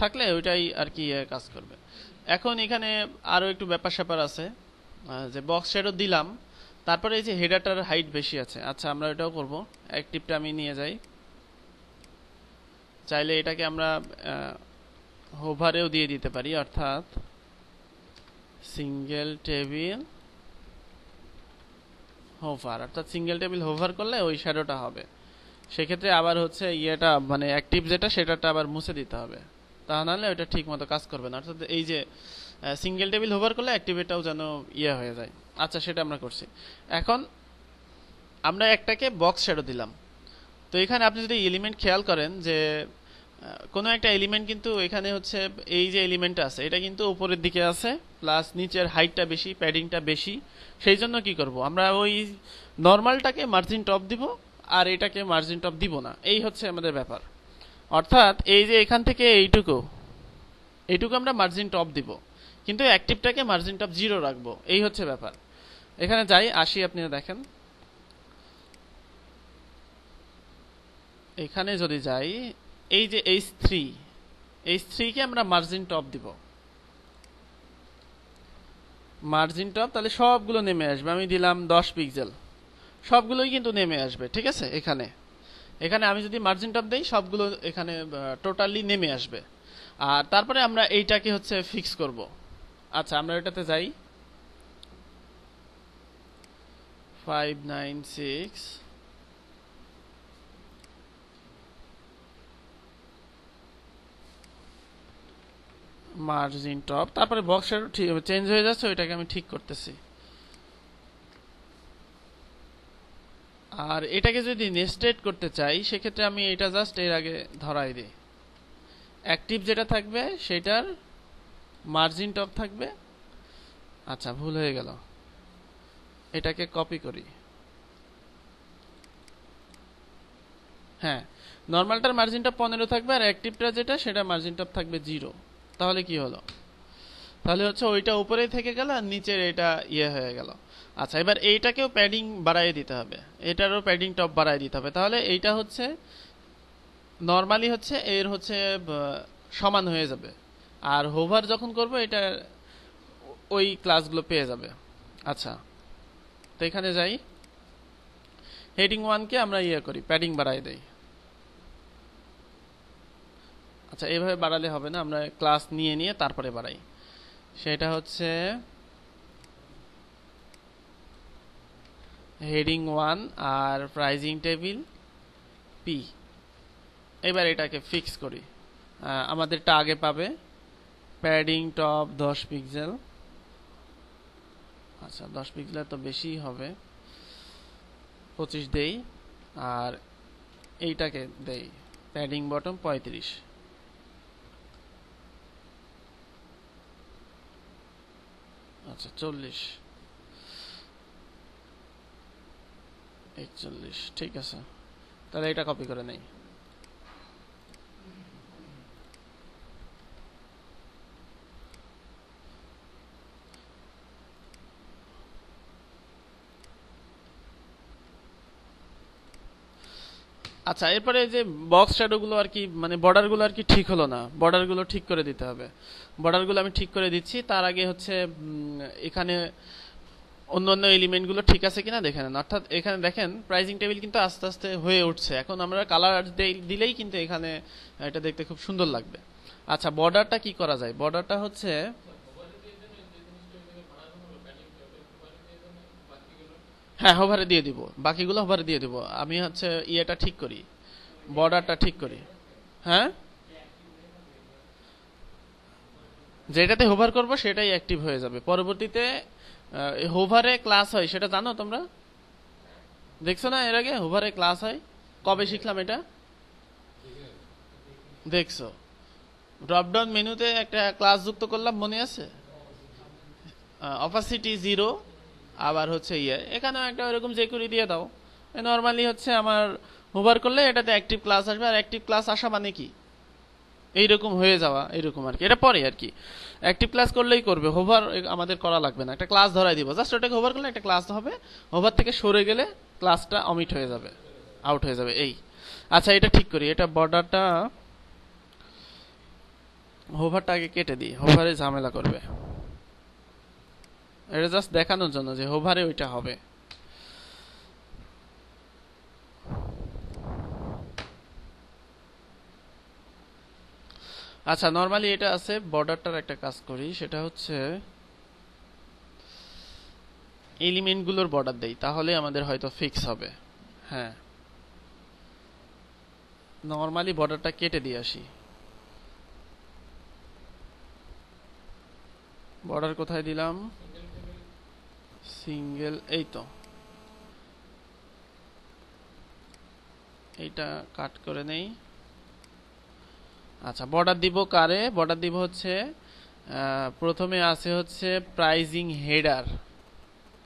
থাকলে ওইটাই আর কি কাজ করবে। এখন এখানে আরো একটু ব্যাপার স্যাপার আছে, যে বক্স শ্যাডো দিলাম, তারপরে এই যে হেডারটার হাইট বেশি আছে। আচ্ছা আমরা এটাও করব, অ্যাক্টিভটা আমি নিয়ে যাই, চাইলে এটাকে আমরা হোভারেও দিয়ে দিতে পারি, অর্থাৎ সিঙ্গেল টেবিল হোভার, অর্থাৎ সিঙ্গেল টেবিল হোভার করলে ওই শ্যাডোটা হবে। সেক্ষেত্রে আবার হচ্ছে ইয়েটা মানে অ্যাক্টিভ যেটা সেটাটা আবার মুছে দিতে হবে, তা নাহলে ওইটা ঠিক মতো কাজ করবে না। অর্থাৎ এই যে সিঙ্গেল টেবিল হোভার করলে অ্যাক্টিভেটাও যেন ইয়ে হয়ে যায়। আচ্ছা সেটা আমরা করছি। এখন আমরা একটাকে বক্স শ্যাডো দিলাম। তো এখানে আপনি যদি এলিমেন্ট খেয়াল করেন যে কোনো একটা এলিমেন্ট কিন্তু এখানে হচ্ছে এই যে এলিমেন্টটা আছে এটা কিন্তু উপরের দিকে আছে, প্লাস নিচের হাইটটা বেশি, প্যাডিংটা বেশি। সেই জন্য কি করব, আমরা ওই নর্মালটাকে মার্জিন টপ দিব আর এটাকে মার্জিন টপ দিব না, এই হচ্ছে আমাদের ব্যাপার। অর্থাৎ এই যে এখান থেকে এইটুকু আমরা মার্জিন টপ দিব, কিন্তু অ্যাক্টিভটাকে মার্জিন টপ 0 রাখবো, এই হচ্ছে ব্যাপার। এখানে যাই আসি, আপনিও দেখেন এখানে যদি যাই, এই যে H3 কে আমরা মার্জিন টপ দিব, মার্জিন টপ, তাহলে সবগুলো নেমে আসবে। আমি দিলাম 10 পিক্সেল, সবগুলোই কিন্তু নেমে আসবে। ঠিক আছে, এখানে এখানে আমি যদি মার্জিন টপ দেই সবগুলো এখানে টোটালি নেমে আসবে। আর তারপরে আমরা এইটাকে হচ্ছে ফিক্স করব। আচ্ছা আমরা এটাতে যাই, 596 মার্জিন টপ, তারপরে বক্সের চেঞ্জ হয়ে যাচ্ছে, ওইটাকে আমি ঠিক করতেছি। আর এটাকে যদি নেস্টেড করতে চাই সেক্ষেত্রে আমি এটা জাস্ট এর আগে ধরাই দিই, অ্যাক্টিভ যেটা থাকবে সেটার মার্জিন টপ থাকবে। আচ্ছা ভুল হয়ে গেল, এটাকে কপি করি। হ্যাঁ, নর্মালটার মার্জিন টপ 15 থাকবে, আর অ্যাক্টিভটা যেটা সেটা মার্জিন টপ থাকবে 0। তাহলে কি হলো, তাহলে হচ্ছে ওইটা উপরেই থেকে গেল আর নিচের এটা ইয়ে হয়ে গেল। আচ্ছা এবার এইটাকেও প্যাডিং বাড়াই দিতে হবে, এটারও প্যাডিং টপ বাড়াই দিতে হবে, তাহলে এইটা হচ্ছে নরমালি হচ্ছে এর হচ্ছে সমান হয়ে যাবে। আর হোভার যখন করব এটা ওই ক্লাসগুলো পেয়ে যাবে। আচ্ছা তো এখানে যাই, হেডিং 1 কে আমরা ইয়ে করি, প্যাডিং বাড়াই দেই। আচ্ছা এইভাবে বাড়ালে হবে না, আমরা ক্লাস নিয়ে নিয়ে তারপরে বাড়াই। সেটা হচ্ছে হেডিং 1 আর প্রাইজিং টেবিল পি। এবার এটাকে ফিক্স করি, আমাদেরটা আগে পাবে, প্যাডিং টপ 10 পিক্সেল। আচ্ছা 10 পিক্সেল তো বেশি হবে, 25 দেই, আর এইটাকে দেই প্যাডিং বটম 35। আচ্ছা 40 41, ঠিক আছে, তাহলে এটা কপি করে নেই। আচ্ছা, এরপরে যে বক্স শ্যাডো গুলো আর কি, মানে বর্ডার গুলো আর কি ঠিক হলো না, বর্ডার গুলো ঠিক করে দিতে হবে। বর্ডার গুলো আমি ঠিক করে দিচ্ছি, তার আগে হচ্ছে এখানে অন্যান্য এলিমেন্ট গুলো ঠিক আছে কিনা দেখে নেন। অর্থাৎ এখানে দেখেন প্রাইজিং টেবিল কিন্তু আস্তে আস্তে হয়ে উঠছে। এখন আমরা কালার দিলেই কিন্তু এখানে এটা দেখতে খুব সুন্দর লাগবে। আচ্ছা, বর্ডারটা কি করা যায়? বর্ডারটা হচ্ছে, হ্যাঁ হোভারে দিয়ে দিব, বাকিগুলো হোভারে দিয়ে দিব। আমি হচ্ছে ইয়েটা ঠিক করি, বর্ডারটা ঠিক করি। হ্যাঁ, যেটাতে হোভার করব সেটাই অ্যাক্টিভ হয়ে যাবে পরবর্তীতে। হোভারে ক্লাস হয় সেটা জানো তোমরা? দেখছো না এর আগে হোভারে ক্লাস হয়? কবে শিখলাম এটা? দেখছো, ড্রপডাউন মেনুতে একটা ক্লাস যুক্ত করলাম, মনে আছে? অপাসিটি 0, আবার হচ্ছে ইয়ে, এখানেও একটা এরকম যে করে দিয়ে দাও। নর্মালি হচ্ছে আমার হোভার করলে এটাতে অ্যাক্টিভ ক্লাস আসবে। আর অ্যাক্টিভ ক্লাস আসা মানে কি, এইরকম হয়ে যাওয়া, এরকম আর কি। এটা পরে আর কি অ্যাক্টিভ ক্লাস করলেই করবে, হোভার আমাদের করা লাগবে না। একটা ক্লাস ধরাই দিব, জাস্ট ওটাকে হোভার করলে একটা ক্লাস হবে। হোভার থেকে সরে গেলে ক্লাসটা অমিট হয়ে যাবে, আউট হয়ে যাবে এই। আচ্ছা, এটা ঠিক করি, এটা বর্ডারটা হোভারটা আগে কেটে দিই, হোভারে ঝামেলা করবে। এটা জাস্ট দেখানোর জন্য যে হোভারে ওইটা হবে। আচ্ছা, নরমালি এটা আছে। বর্ডারটার একটা কাজ করি, সেটা হচ্ছে এলিমেন্ট গুলোর বর্ডার দেই, তাহলে আমাদের হয়তো ফিক্স হবে। হ্যাঁ, নরমালি বর্ডারটা কেটে দিয়ে আসি। বর্ডার কোথায় দিলাম? সিঙ্গেল, এই তো, এইটা কাট করে নেই। আচ্ছা, বর্ডার দিব কারে? বর্ডার দিব হচ্ছে প্রথমে আছে হচ্ছে প্রাইজিং হেডার।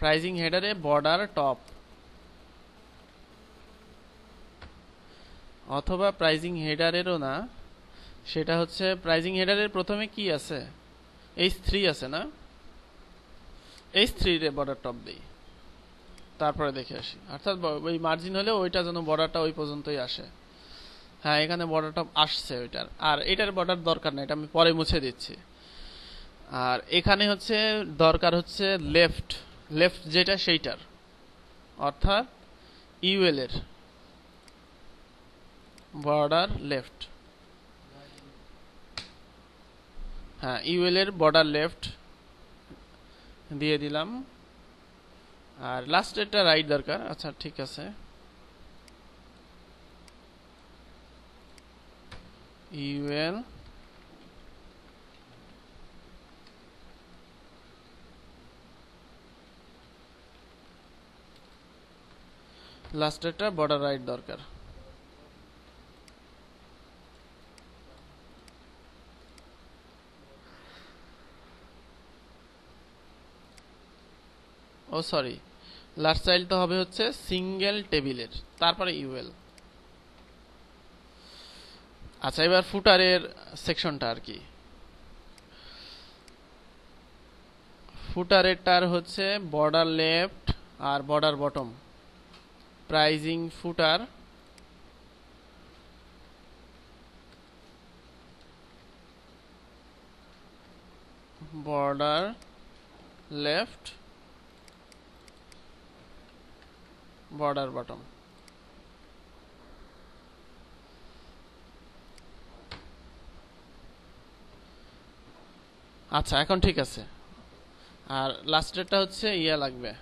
প্রাইজিং হেডারে বর্ডার টপ, অথবা প্রাইজিং হেডারেরও না, সেটা হচ্ছে প্রাইজিং হেডারের প্রথমে কি আছে? H3 আছে না? H3 রে বর্ডার টপ দেই, তারপরে দেখে আসি। অর্থাৎ ওই মার্জিন হলে ওইটা যেন বর্ডারটা ওই পর্যন্তই আসে। হ্যাঁ, এখানে বর্ডার টপ আসছে ওইটার, আর এটার বর্ডার দরকার নেই, এটা আমি পরে মুছে দিচ্ছি। আর এখানে হচ্ছে দরকার হচ্ছে লেফট, লেফট যেটা সেইটার, অর্থাৎ ইউএল এর বর্ডার লেফট। হ্যাঁ, ইউএল এর বর্ডার লেফট দিয়ে দিলাম। আর লাস্টেরটা রাইট দরকার। আচ্ছা, ঠিক আছে, ইউএল লাস্টেরটা বর্ডার রাইট দরকার। ও সরি, লাস্ট চাইল্ড তো হবে হচ্ছে সিঙ্গেল টেবিলের, তারপরে ইউএল। আচ্ছা, এবার ফুটারের সেকশনটা আর কি। ফুটারেরটার হচ্ছে বর্ডার লেফট আর border bottom. Pricing footer, border left, border bottom. আচ্ছা, এখন ঠিক আছে। আর লাস্টেরটা হচ্ছে ইয়া লাগবে,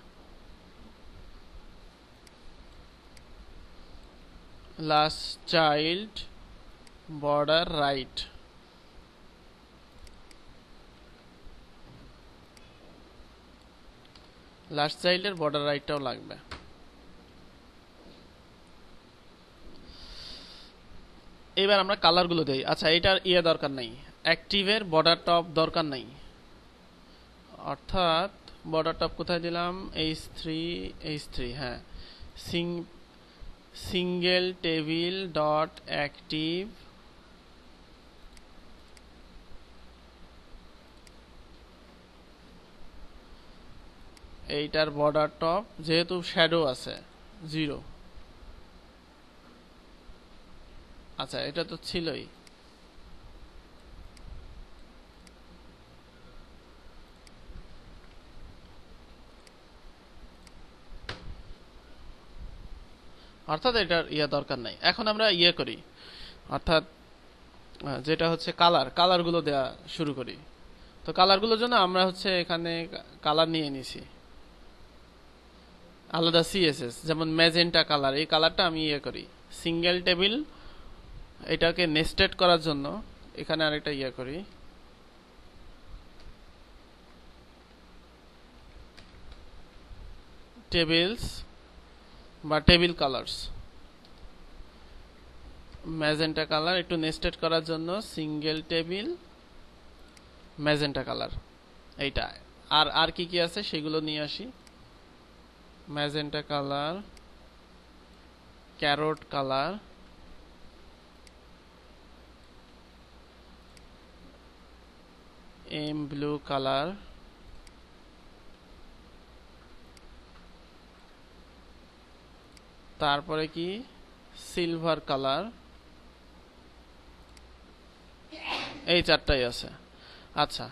last child border right. Last চাইল্ডের বর্ডার রাইটটাও লাগবে। এবার আমরা কালারগুলো দেই। আচ্ছা, এটার ইয়ে দরকার নাই, অ্যাক্টিভের বর্ডার টপ দরকার নাই, অর্থাৎ বর্ডার টপ কোথায় দিলাম, H3 হ্যাঁ, সিঙ্গেল টেবিল ডট অ্যাক্টিভ এইটার বর্ডার টপ যেহেতু শ্যাডো আছে 0। আচ্ছা এটা তো ছিলই। অর্থাৎ এটার দরকার নাই। এখন আমরা করি, অর্থাৎ যেটা হচ্ছে কালারগুলো দেয়া শুরু করি। তো কালারগুলোর জন্য আমরা হচ্ছে এখানে কালার নিয়ে নিছি আলাদা সিএসএস, যেমন ম্যাজেন্টা কালার, এই কালারটা আমি করি। সিঙ্গেল টেবিল এটাকে নেস্টেড করার জন্য এখানে আরেকটা করি, টেবিলস বা টেবিল কালার্স, ম্যাজেন্টা কালার একটু নেস্টেড করার জন্য সিঙ্গেল টেবিল ম্যাজেন্টা কালার। এইটা আর কি কি আছে সেগুলো নিয়ে আসি। ম্যাজেন্টা কালার, ক্যারট কালার, এম ব্লু কালার, তারপরে কি সিলভার কালার, এই চারটাই আছে। আচ্ছা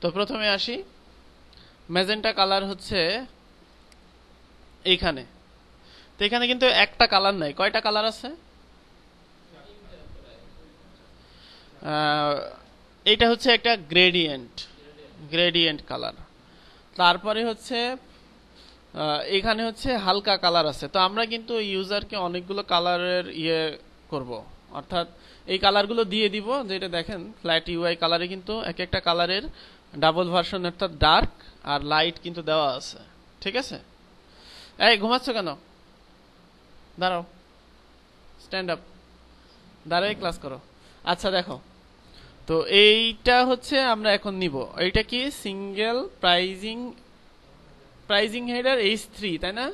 তো প্রথমে আসি, ম্যাজেন্টা কালার হচ্ছে এইখানে। তো এখানে কিন্তু একটা কালার নাই, কয়টা কালার আছে? এইটা হচ্ছে একটা গ্রেডিয়েন্ট কালার। তারপরে হচ্ছে এখানে হচ্ছে হালকা কালার আছে। তো আমরা কিন্তু ইউজারকে অনেকগুলো কালারের করব, অর্থাৎ এই কালারগুলো দিয়ে দিব। যেটা দেখেন ফ্ল্যাট ইউআই কালারে কিন্তু এক একটা কালারের ডাবল ভার্সন, অর্থাৎ ডার্ক আর লাইট কিন্তু দেওয়া আছে। ঠিক আছে, এই ঘুমাচ্ছ কেন? দাঁড়াও, স্ট্যান্ড আপ, দাঁড়াই ক্লাস করো। আচ্ছা দেখো, তো এইটা হচ্ছে আমরা এখন নিব। এইটা কি সিঙ্গেল প্রাইজিং হেডার H3, তাই না?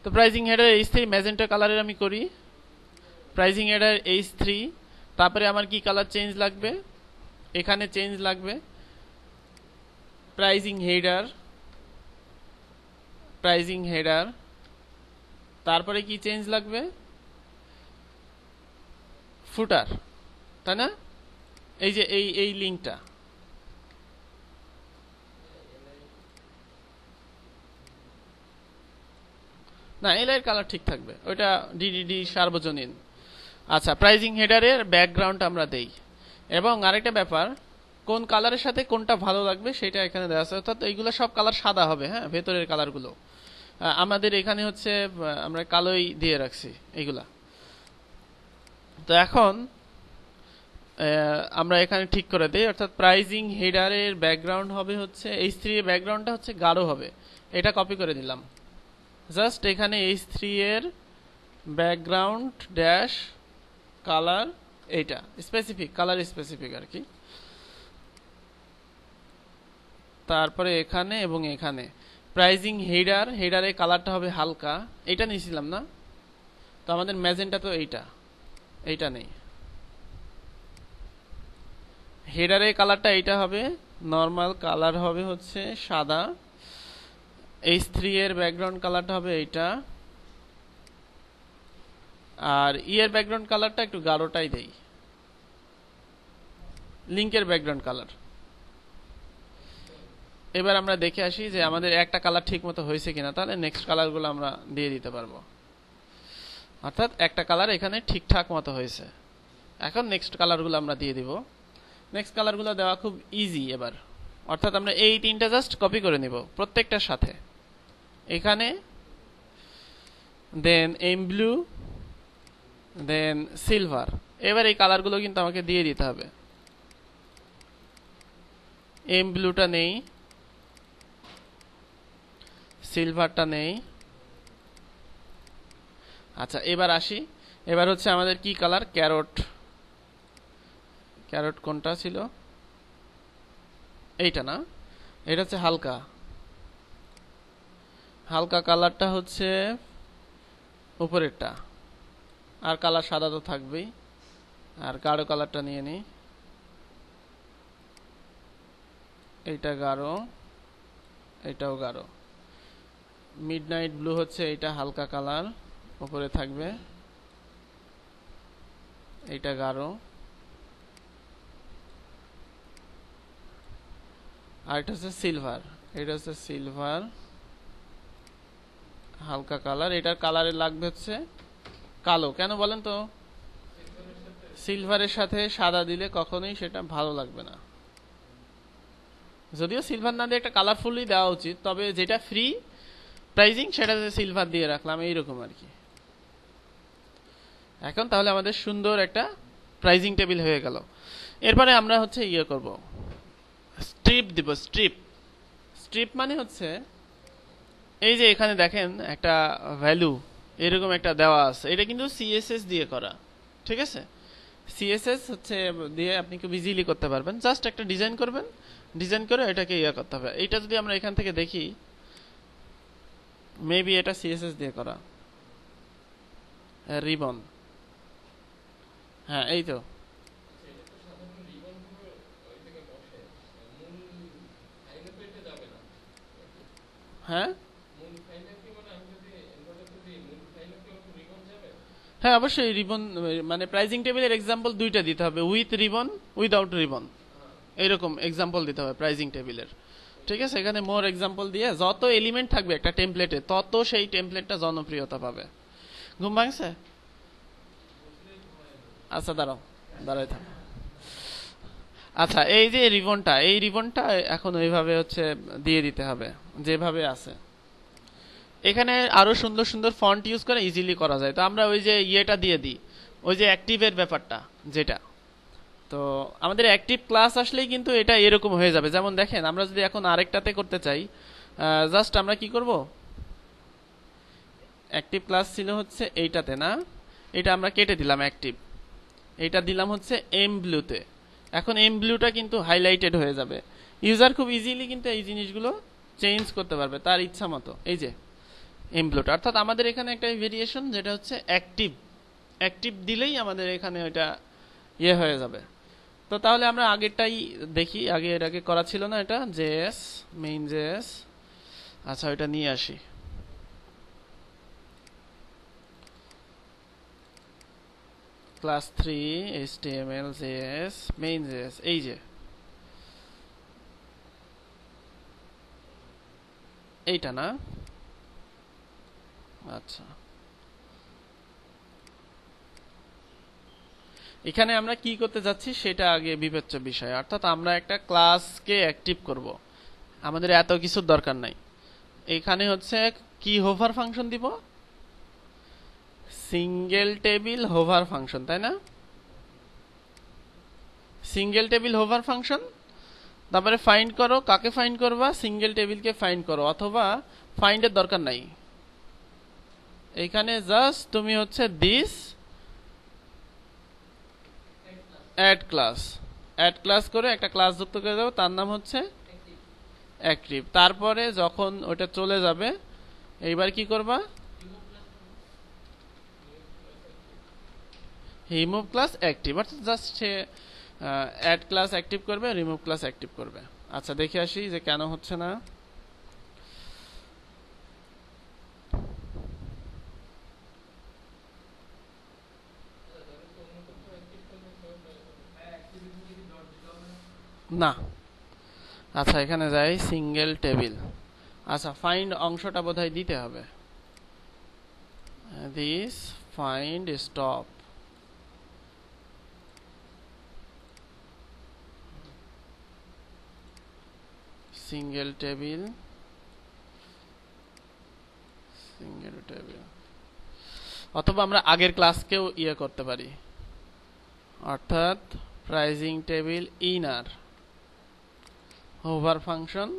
তো প্রাইজিং হেডার H3 ম্যাজেন্টা কালারের আমি করি, প্রাইজিং হেডার H3। তারপরে আমার কি কালার চেঞ্জ লাগবে? এখানে চেঞ্জ লাগবে প্রাইজিং হেডার। তারপরে কি চেঞ্জ লাগবে? ফুটার, তাই না? এই যে এই লিঙ্কটা, না এর কালার ঠিক থাকবে, ওইটা ডিডিডি সার্বজনীন। আচ্ছা, প্রাইজিং হেডারের ব্যাকগ্রাউন্ড আমরা দেই। এবং আরেকটা ব্যাপার, কোন কালারের সাথে কোনটা ভালো লাগবে সেটা এখানে দেওয়া আছে। অর্থাৎ এইগুলো সব কালার সাদা হবে, হ্যাঁ, ভেতরের কালারগুলো। আমাদের এখানে হচ্ছে আমরা কালোই দিয়ে রাখছি এইগুলা। তো এখন আমরা এখানে ঠিক করে দিই, অর্থাৎ প্রাইজিং হেডারের ব্যাকগ্রাউন্ড হবে হচ্ছে H3 এর ব্যাকগ্রাউন্ডটা হচ্ছে গাঢ় হবে। এটা কপি করে দিলাম, জাস্ট এখানে H3 এর ব্যাকগ্রাউন্ড ড্যাশ কালার, এইটা স্পেসিফিক কালার, স্পেসিফিক আর কি। তারপরে এখানে এবং এখানে প্রাইজিং হেডারের কালারটা হবে হালকা, এটা নিয়েছিলাম না? তো আমাদের ম্যাজেন্টা তো এইটা নেই। হেডারের কালারটা এইটা হবে, নর্মাল কালার হবে হচ্ছে সাদা। H3 এর ব্যাকগ্রাউন্ড কালারটা হবে এইটা, আর এর ব্যাকগ্রাউন্ড কালারটা একটু গাঢ়টাই দেই, লিংকের ব্যাকগ্রাউন্ড কালার। এবার আমরা দেখে আসি যে আমাদের একটা কালার ঠিক মতো হয়েছে কিনা, তাহলে নেক্সট কালারগুলো আমরা দিয়ে দিতে পারবো। অর্থাৎ একটা কালার এখানে ঠিকঠাক মতো হয়েছে, এখন নেক্সট কালারগুলো আমরা দিয়ে দিব। নেক্সট কালারগুলো দেওয়া খুব ইজি এবার, অর্থাৎ আমরা এই তিনটা জাস্ট কপি করে নিব প্রত্যেকটার সাথে এখানে, দেন এম ব্লু, দেন সিলভার। এবার এই কালারগুলো কিন্তু আমাকে দিয়ে দিতে হবে। এম ব্লুটা নেই, সিলভারটা নেই। আচ্ছা এবার আসি, এবার হচ্ছে আমাদের কি কালার? ক্যারট কোনটা ছিল? এইটা না? এটা হচ্ছে হালকা, হালকা কালারটা হচ্ছে উপরেরটা, আর কালার সাদা তো থাকবেই। আর গাঢ় কালারটা নিয়ে নিই, এইটা গাঢ়, এটাও গাঢ়। মিডনাইট ব্লু হচ্ছে এইটা হালকা কালার, উপরে থাকবে, এইটা গাঢ়। আর এটা হচ্ছে সিলভার, এটা হচ্ছে সিলভার হালকা কালার। এটার কালারে লাগবে হচ্ছে কালো। কেন বলেন তো? সিলভারের সাথে সাদা দিলে কখনোই সেটা ভালো লাগবে না। যদিও সিলভার না দিয়ে একটা কালারফুলই দেওয়া উচিত, তবে যেটা ফ্রি প্রাইজিং সেটাতে সিলভার দিয়ে রাখলাম, এইরকম আর কি। এখন তাহলে আমাদের সুন্দর একটা প্রাইজিং টেবিল হয়ে গেল। এরপরে আমরা হচ্ছে ইয়ে করব, স্ট্রিপ দিব। স্ট্রিপ, স্ট্রিপ মানে হচ্ছে এই যে এখানে দেখেন একটা ভ্যালু এরকম একটা দেওয়া আছে, এটা কিন্তু সিএসএস দিয়ে করা, ঠিক আছে? সিএসএস হচ্ছে দিয়ে আপনি খুব ইজিলি করতে পারবেন। জাস্ট একটা ডিজাইন করবেন, ডিজাইন করে এটাকে ইয়ে করতে হবে। এইটা যদি আমরা এখান থেকে দেখি, মেবি এটা সিএসএস দিয়ে করা রিবন। হ্যাঁ এই তো, হ্যাঁ হ্যাঁ অবশ্যই রিবন। মানে প্রাইজিং টেবিলের এক্সাম্পল দুইটা দিতে হবে, উইথ রিবন, উইদাউট রিবন, এইরকম এক্সাম্পল দিতে হবে প্রাইজিং টেবিলের। ঠিক আছে, এখানে মোর এক্সাম্পল দিয়ে যত এলিমেন্ট থাকবে একটা টেমপ্লেটে, তত সেই টেমপ্লেটটা জনপ্রিয়তা পাবে। ঘুম ভাঙছে? আচ্ছা দাঁড়াও, দাঁড়াই থাক। আচ্ছা এই যে রিবনটা, এই রিবনটা এখন ওইভাবে হচ্ছে দিয়ে দিতে হবে যেভাবে আছে। এখানে আরো সুন্দর সুন্দর ফন্ট ইউজ করে ইজিলি করা যায়। তো আমরা ওই যে ইয়েটা দিয়ে দিই, ওই যে অ্যাক্টিভের ব্যাপারটা যেটা। তো আমাদের অ্যাক্টিভ ক্লাস আসলেই কিন্তু এটা এরকম হয়ে যাবে। যেমন দেখেন, আমরা যদি এখন আরেকটাতে করতে চাই, জাস্ট আমরা কি করব, অ্যাক্টিভ ক্লাস ছিল হচ্ছে এইটাতে না, এটা আমরা কেটে দিলাম অ্যাক্টিভ, এটা দিলাম হচ্ছে এম ব্লুতে। এখন এম ব্লুটা কিন্তু হাইলাইটেড হয়ে যাবে। ইউজার খুব ইজিলি কিন্তু এই জিনিসগুলো চেঞ্জ করতে পারবে তার ইচ্ছা মতো। এই যে এম ব্লুটা, অর্থাৎ আমাদের এখানে একটা ভেরিয়েশন যেটা হচ্ছে অ্যাক্টিভ, অ্যাক্টিভ দিলেই আমাদের এখানে ওইটা ইয়ে হয়ে যাবে। তো তাহলে আমরা আগেরটাই দেখি, আগে এর আগে করা ছিল না এটা জেএস, মেইন জেএস। আচ্ছা ওইটা নিয়ে আসি। Class 3 HTML JS main JS, এই যে এইটা না? আচ্ছা এখানে আমরা কি করতে যাচ্ছি সেটা আগে বিবেচ্য বিষয়, অর্থাৎ আমরা একটা ক্লাসকে অ্যাক্টিভ করব। আমাদের এত কিছুর দরকার নাই। এখানে হচ্ছে কি হোভার ফাংশন দিব, সিঙ্গেল টেবিল হোভার ফাংশন, তাই না? Single table hover function. তারপরে ফাইন্ড করো, কাকে ফাইন্ড করবা? সিঙ্গেল টেবিলকে ফাইন্ড করো, অথবা ফাইন্ডের দরকার নাই। এইখানে জাস্ট তুমি হচ্ছে this add class, add class করে একটা ক্লাস যুক্ত করে দেবো, তার নাম হচ্ছে অ্যাক্টিভ। তারপরে যখন ওটা চলে যাবে, এইবার কি করবা? রিমুভ ক্লাস অ্যাক্টিভ, অর্থাৎ জাস্ট সে অ্যাড ক্লাস অ্যাক্টিভ করবে, রিমুভ ক্লাস অ্যাক্টিভ করবে। আচ্ছা দেখে আসি যে কেন হচ্ছে না। না, আচ্ছা এখানে যাই সিঙ্গেল টেবিল। আচ্ছা ফাইন্ড অংশটা বোধহয় দিতে হবে, this find stop. Single table, single table, অথবা আমরা আগের ক্লাসকেও ইয়ে করতে পারি, অর্থাৎ pricing table inner hover function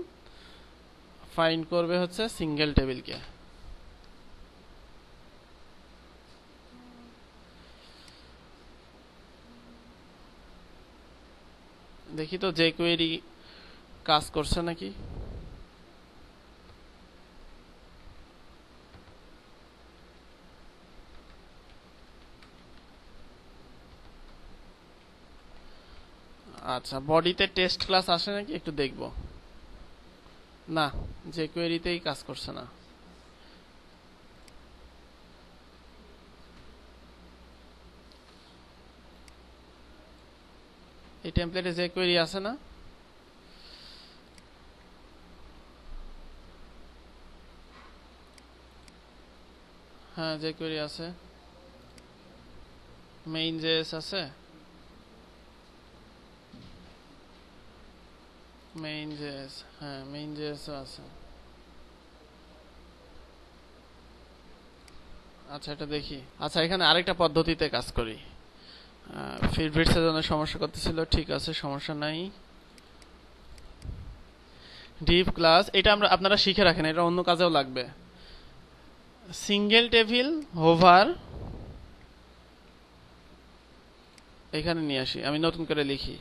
find করবে হচ্ছে সিঙ্গেল টেবিলকে। দেখি তো যে কোয়েরি কাজ করছে নাকি। আচ্ছা, বডিতে টেস্ট ক্লাস আসে নাকি একটু দেখব। না, যে কোয়েরিতেই কাজ করছে না। এই টেমপ্লেটে যে কোয়েরি আছে না, হ্যাঁ যে কোয়েরি আছে, মেইন জেএস আছে, মেইন জেএস, হ্যাঁ মেইন জেএসও আছে। আচ্ছা এটা দেখি। আচ্ছা এখানে আরেকটা পদ্ধতিতে কাজ করি। ফিডবিটসের জন্য সমস্যা করতেছিল, ঠিক আছে সমস্যা নাই। ডিভ ক্লাস, এটা আপনারা শিখে রাখেন, এটা অন্য কাজেও লাগবে। সিঙ্গেল টেবিল হোভার, এখানে নিয়ে আসি, আমি নতুন করে লিখি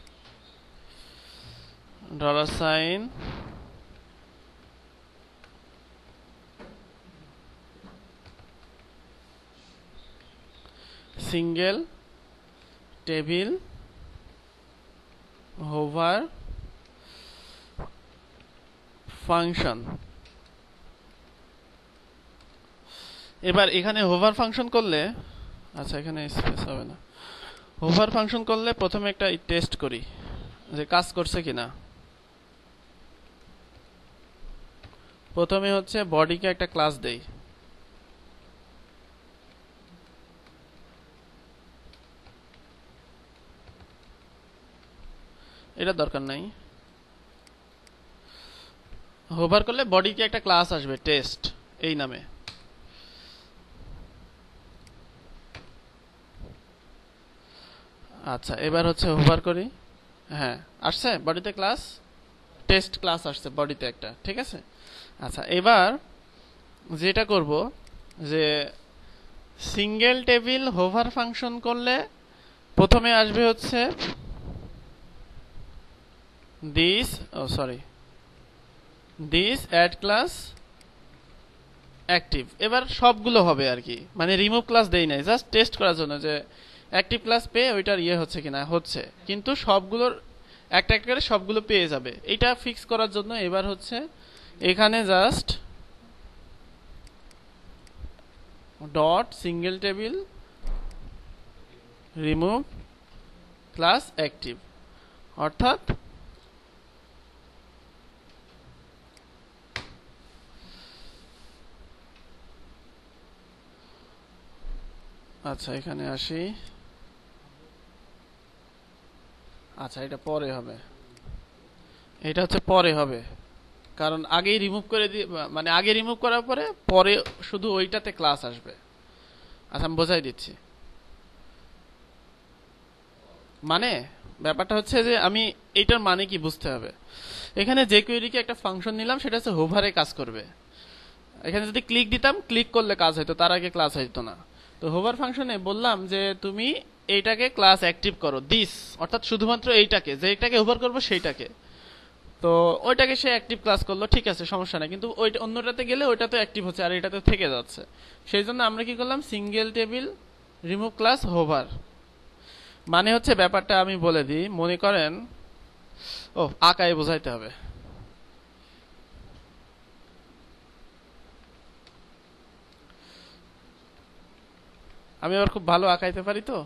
$, সিঙ্গেল টেবিল হোভার ফাংশন। এবার এখানে হোভার ফাংশন করলে, আচ্ছা এখানে স্পেস হবে না, হোভার ফাংশন করলে প্রথমে একটা টেস্ট করি যে কাজ করছে কিনা। প্রথমে হচ্ছে বডিকে একটা ক্লাস দেই, এটা দরকার নাই। হোভার করলে বডিকে একটা ক্লাস আসবে টেস্ট এই নামে। আচ্ছা এবার হচ্ছে হোভার করি, হ্যাঁ আসছে বডিতে ক্লাস, টেস্ট ক্লাস আসছে বডিতে একটা, ঠিক আছে। আচ্ছা এবার যেটা করব যে সিঙ্গেল টেবিল হোভার ফাংশন করলে প্রথমে আসবে হচ্ছে this, oh sorry, this add class active. এবার সবগুলো হবে আর কি, মানে রিমুভ ক্লাস দেই নাই, জাস্ট টেস্ট করার জন্য যে অ্যাক্টিভ ক্লাস পেয়ে ওইটার ইয়ে হচ্ছে কিনা, হচ্ছে, কিন্তু সবগুলোর একটা একটা করে সবগুলো পেয়ে যাবে। এটা ফিক্স করার জন্য এবার হচ্ছে এখানে just dot single table remove class active, অর্থাৎ আচ্ছা এখানে আসি। আচ্ছা এটা পরে হবে, এটা হচ্ছে পরে হবে, কারণ আগেই রিমুভ করে দিয়ে, মানে আগে রিমুভ করার পরে পরে শুধু ওইটাতে ক্লাস আসবে। আচ্ছা আমি বোঝাই দিচ্ছি। মানে ব্যাপারটা হচ্ছে যে আমি এইটার মানে কি বুঝতে হবে। এখানে যে কোয়েরিকে একটা ফাংশন নিলাম, সেটা হচ্ছে হোভারে কাজ করবে। এখানে যদি ক্লিক দিতাম, ক্লিক করলে কাজ হইতো, তার আগে ক্লাস হইতো না। তো হোভার ফাংশনে বললাম যে তুমি এইটাকে ক্লাস অ্যাক্টিভ করো, দিস অর্থাৎ শুধুমাত্র এইটাকে, যে এইটাকে হোভার করবো সেইটাকে। তো ওইটাকে সে অ্যাক্টিভ ক্লাস করলো, ঠিক আছে সমস্যা নাই, কিন্তু ওইটা অন্যটাতে গেলে ওইটা তো অ্যাক্টিভ হচ্ছে আর এটাতে থেকে যাচ্ছে। সেই জন্য আমরা কি করলাম, single table remove class hover. মানে হচ্ছে ব্যাপারটা আমি বলে দিই, মনে করেন, ও আঁকায় বোঝাইতে হবে। আমি আবার খুব ভালো আঁকাইতে পারি, তো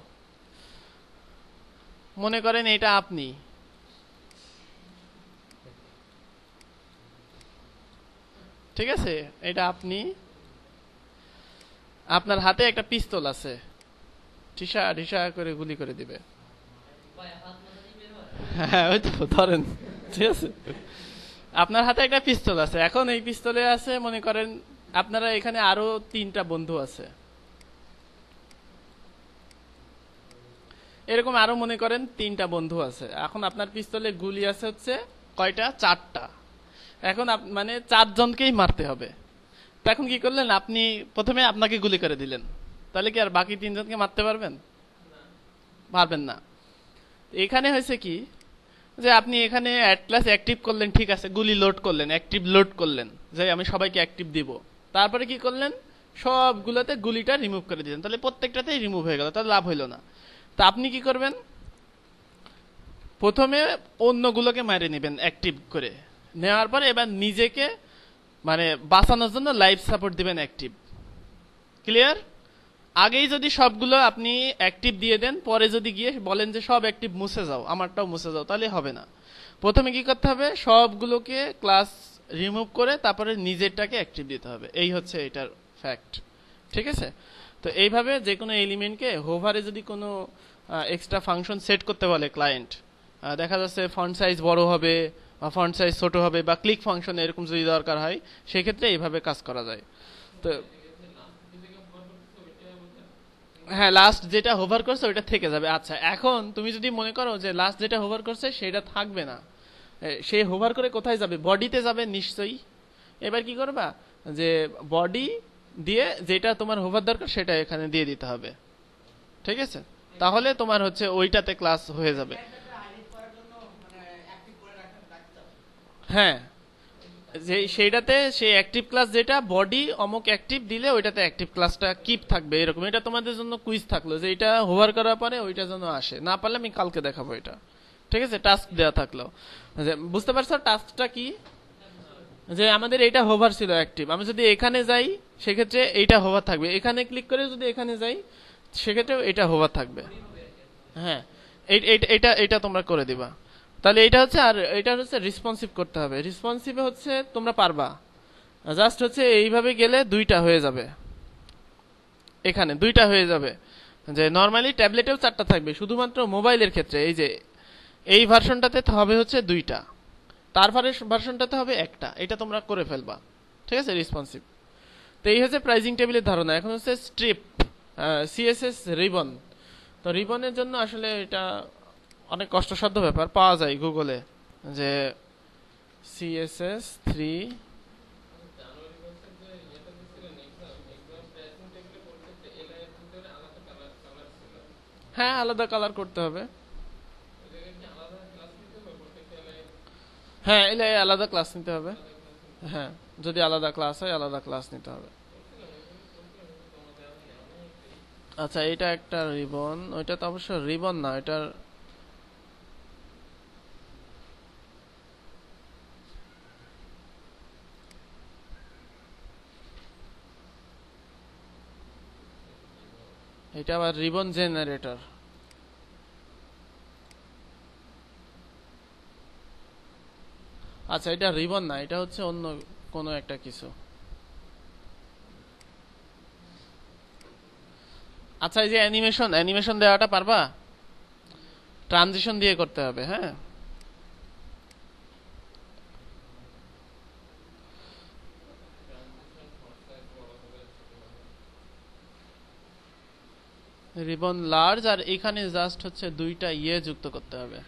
মনে করেন এটা আপনি, ঠিক আছে, এটা আপনি, আপনার হাতে একটা পিস্তল আছে, ঠিসা ঢিসা করে গুলি করে দিবে। হ্যাঁ ওই তো ধরেন, ঠিক আছে, আপনার হাতে একটা পিস্তল আছে, এখন এই পিস্তলে আছে মনে করেন আপনারা এখানে আরো 3টা বন্ধু আছে, এরকম আরো মনে করেন 3টা বন্ধু আছে। এখন আপনার পিস্তলে গুলি আছে হচ্ছে কয়টা, 4টা। এখন মানে 4 জনকেই মারতে হবে। তো এখন কি করলেন, আপনি প্রথমে আপনাকে গুলি করে দিলেন, তাহলে কি আর বাকি 3 জনকে মারতে পারবেন? পারবেন না। এখানে হয়েছে কি, যে আপনি এখানে অ্যাড ক্লাস অ্যাক্টিভ করলেন, ঠিক আছে, গুলি লোড করলেন, অ্যাক্টিভ লোড করলেন, যে আমি সবাইকে অ্যাক্টিভ দিব। তারপরে কি করলেন, সবগুলোতে গুলিটা রিমুভ করে দিলেন, তাহলে প্রত্যেকটাতেই রিমুভ হয়ে গেল, তাহলে লাভ হইল না। তা আপনি কি করবেন, প্রথমে অন্যগুলোকে মারে নেবেন অ্যাক্টিভ করে, নেওয়ার পর এবার নিজেকে মানে বাঁচানোর জন্য লাইফ সাপোর্ট দিবেন অ্যাক্টিভ। ক্লিয়ার? আগেই যদি সবগুলো আপনি অ্যাক্টিভ দিয়ে দেন, পরে যদি গিয়ে বলেন যে সব অ্যাক্টিভ মুছে যাও, আমারটাও মুছে যাও, তাহলে হবে না। প্রথমে কি করতে হবে, সবগুলোকে ক্লাস রিমুভ করে তারপরে নিজেরটাকে অ্যাক্টিভ দিতে হবে। এই হচ্ছে এটার ফ্যাক্ট। ঠিক আছে? তো এইভাবে যে কোনো এলিমেন্টকে হোভারে যদি কোনো এক্সট্রা ফাংশন সেট করতে বলে ক্লায়েন্ট, দেখা যাচ্ছে ফন্ট সাইজ বড় হবে বা ফন্ট সাইজ ছোট হবে বা ক্লিক ফাংশন এরকম যদি দরকার হয়, সেক্ষেত্রে এইভাবে কাজ করা যায়। তো হ্যাঁ, লাস্ট যেটা হোভার করছে ওইটা থেকে যাবে। আচ্ছা, এখন তুমি যদি মনে করো যে লাস্ট যেটা হোভার করছে সেটা থাকবে না, সে হোভার করে কোথায় যাবে, বডিতে যাবে নিশ্চয়ই। এবার কি করবা, যে বডি দিয়ে যেটা তোমার হোভার দরকার সেটা এখানে দিয়ে দিতে হবে। ঠিক আছে? তাহলে তোমার হচ্ছে ওইটাতে ক্লাস হয়ে যাবে। হ্যাঁ, যে সেইটাতে সেই অ্যাক্টিভ ক্লাস যেটা বডি অমুক অ্যাক্টিভ দিলে ওইটাতে অ্যাক্টিভ ক্লাসটা কিপ থাকবে, এরকম। এটা তোমাদের জন্য কুইজ থাকলো যে এটা হোভার করার পরে ওইটা যেন আসে, না পারলে আমি কালকে দেখাবো এটা। ঠিক আছে? টাস্ক দেওয়া থাকলো, যে বুঝতে পারছো টাস্কটা কি, যে আমাদের এইটা হোভার ছিল অ্যাক্টিভ, আমি যদি এখানে যাই সেক্ষেত্রে এইটা হোভার থাকবে, এখানে ক্লিক করে যদি এখানে যাই সেক্ষেত্রে এটা হোভার থাকবে। হ্যাঁ, এটা এটা তোমরা করে দিবা। তাহলে এটা হচ্ছে, আর এটা হচ্ছে রেসপন্সিভ করতে হবে। রেসপন্সিভে হচ্ছে তোমরা পারবা, জাস্ট হচ্ছে এইভাবে গেলে দুইটা হয়ে যাবে, এখানে দুইটা হয়ে যাবে। যে নরমালি ট্যাবলেটেও চারটা থাকবে, শুধুমাত্র মোবাইলের ক্ষেত্রে এই যে এই ভার্সনটাতে হবে হচ্ছে দুইটা, তারপরে ভার্সনটাতে হবে একটা। এটা তোমরা করে ফেলবা। ঠিক আছে? রেসপন্সিভ। তো এই হচ্ছে প্রাইজিং টেবিলের ধারণা। এখন হচ্ছে স্ট্রিপ, সিএসএস রিবন। তো রিবনের জন্য আসলে এটা অনেক কষ্টসাধ্য ব্যাপার, পাওয়া যায় গুগলে, যে CSS3। হ্যাঁ, আলাদা কালার করতে হবে। হ্যাঁ, এলে আলাদা ক্লাস নিতে হবে। হ্যাঁ, যদি আলাদা ক্লাস হয় আলাদা ক্লাস নিতে হবে। আচ্ছা, এটা একটা রিবন, ওইটা তো অবশ্য রিবন না, এটার এটা আবার রিবন জেনারেটর। আচ্ছা, এটা রিবন না, এটা হচ্ছে অন্য কোনো একটা কিছু। আচ্ছা, এই যে অ্যানিমেশন, অ্যানিমেশন দেওয়াটা পারবা? ট্রানজিশন দিয়ে করতে হবে। হ্যাঁ, রিবন লার্জ, আর এখানে জাস্ট হচ্ছে দুইটা ইয়ে যুক্ত করতে হবে।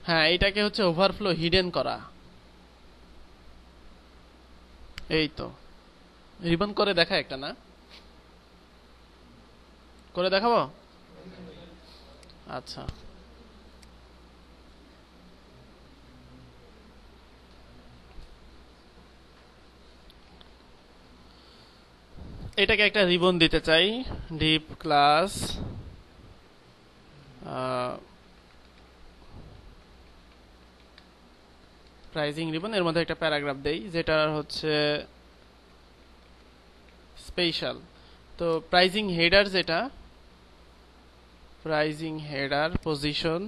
হ্যাঁ, এটাকে হচ্ছে ওভারফ্লো হিডেন করা। এই তো রিবন করে দেখা একটা, না করে দেখাবো? আচ্ছা, এটাকে একটা রিবন দিতে চাই, ডিপ ক্লাস প্রাইজিং রিবন, এর মধ্যে একটা প্যারাগ্রাফ দেই যেটা হচ্ছে স্পেশাল। তো প্রাইজিং হেডার, যেটা প্রাইজিং হেডার পজিশন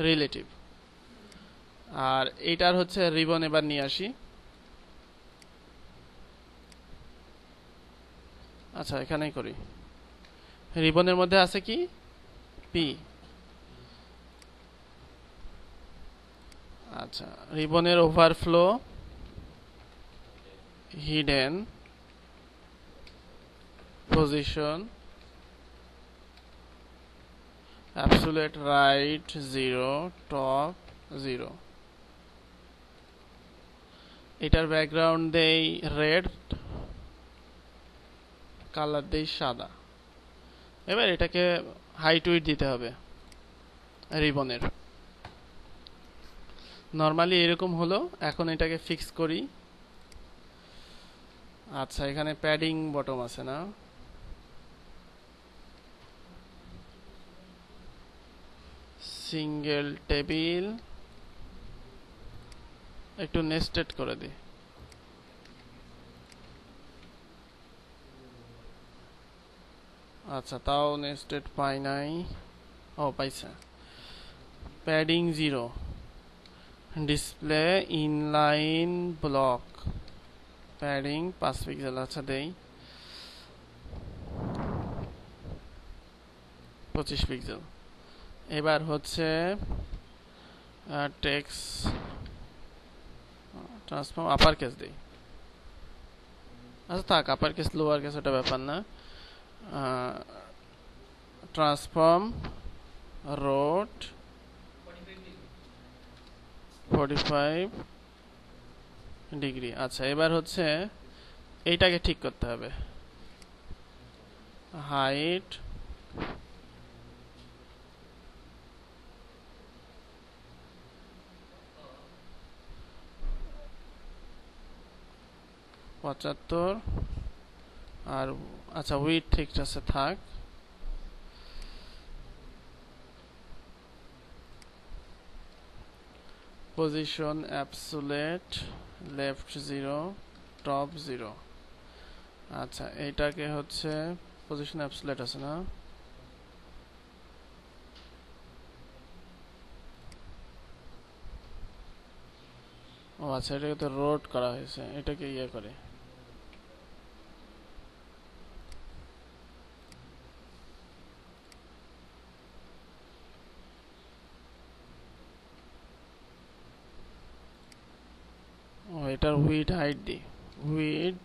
রিলেটিভ, আর এইটার হচ্ছে রিবন এবার নিয়ে আসি। আচ্ছা, এখানেই করি। রিবনের মধ্যে আছে কি, পি। আচ্ছা, রিবনের overflow hidden position absolute right 0 top 0। এটার ব্যাকগ্রাউন্ড দেই রেড, কালার দেই সাদা। এবার এটাকে হাইট উইডথ দিতে হবে রিবনের। নরমালি এরকম হলো, এখন এটাকে ফিক্স করি। আচ্ছা, এখানে প্যাডিং বটম আছে না? সিঙ্গেল টেবিল একটু নেস্টেড করে দিই। আচ্ছা, তাও নেস্টেড পাই নাই। ও, পাইছে। Padding 0, display inline block, padding 5 pixel. আচ্ছা, দেই 25 পিক্সেল। এবার হচ্ছে টেক্সট ট্রান্সফর্ম আপার কেস দেই। আচ্ছা থাক, আপার কেস লোয়ার কেস ওটা ব্যাপার না। Transform rotate 45 degree. আচ্ছা, এবার হচ্ছে এইটাকে ঠিক করতে হবে। হাইট 75 আর আচ্ছা উইডথ ঠিক আছে, থাক। Position absolute left 0, top 0। আচ্ছা, এইটাকে হচ্ছে পজিশন অ্যাবসোলিউট আছে না? ও আচ্ছা, এটাকে তো রোট করা হয়েছে, এটাকে ইয়ে করে। ও, এটার উইড হাইট দি, উইড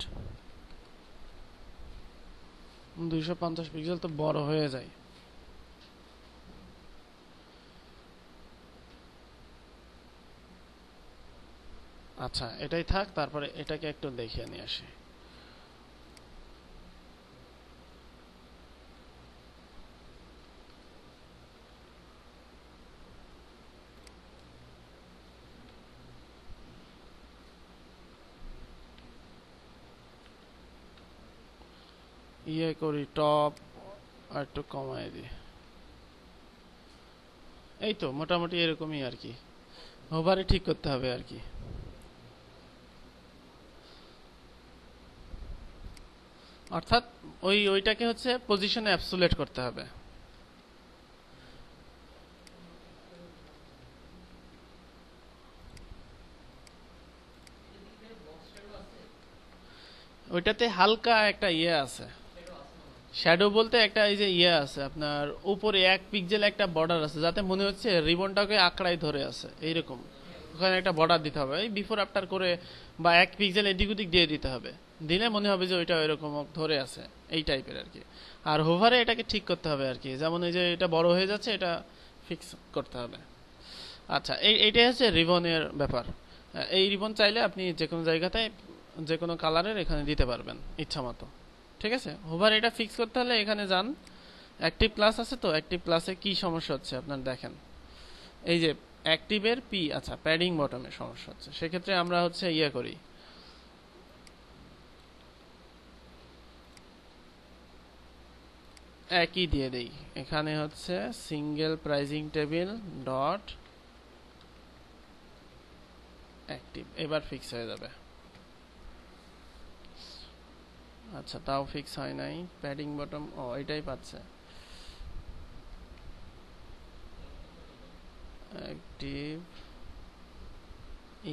250 পিক্সেল তো বড় হয়ে যায়। আচ্ছা, এটাই থাক। তারপরে এটাকে একটু দেখিয়ে নিয়ে আসি। ইয়ে করি, টপ আর একটু কমাই দিই। এই তো মোটামুটি এরকমই আর কি। ওভারে ঠিক করতে হবে আর কি। অর্থাৎ ওইটাকে হচ্ছে পজিশনে অ্যাবসোলিউট করতে হবে। ওইটাতে হালকা একটা ইয়ে আছে, শ্যাডো বলতে একটা এই যে ইয়ে আছে আপনার উপরে 1 পিক্সেল একটা বর্ডার আছে, যাতে মনে হচ্ছে রিবনটাকে আঁকড়াই ধরে আছে এইরকম। ওখানে একটা বর্ডার দিতে হবে, এই বিফোর আফটার করে, বা 1 পিক্সেল এদিক ওদিক দিয়ে দিতে হবে। দিলে মনে হবে যে ওইটা এরকম ধরে আছে, এই টাইপের আর কি। আর হোভারে এটাকে ঠিক করতে হবে আর কি, যেমন এই যে এটা বড় হয়ে যাচ্ছে, এটা ফিক্স করতে হবে। আচ্ছা, এইটাই হচ্ছে রিবনের ব্যাপার। এই রিবন চাইলে আপনি যে কোনো জায়গাতে যে কোনো কালারের এখানে দিতে পারবেন ইচ্ছা মতো। ঠিক আছে, হোভার এটা ফিক্স করতে হলে এখানে যান। অ্যাক্টিভ ক্লাস আছে তো, অ্যাক্টিভ ক্লাসে কি সমস্যা হচ্ছে আপনার দেখেন। এই যে অ্যাক্টিভের পি, আচ্ছা প্যাডিং বটমে সমস্যা হচ্ছে, সেক্ষেত্রে আমরা হচ্ছে ইয়ে করি, একই দিয়ে দেই। এখানে হচ্ছে single pricing table dot active, এবার ফিক্স হয়ে যাবে। আচ্ছা, তাও ফিক্স হয় নাই। প্যাডিং বটম, ও এটাই পাচ্ছে। অ্যাক্টিভ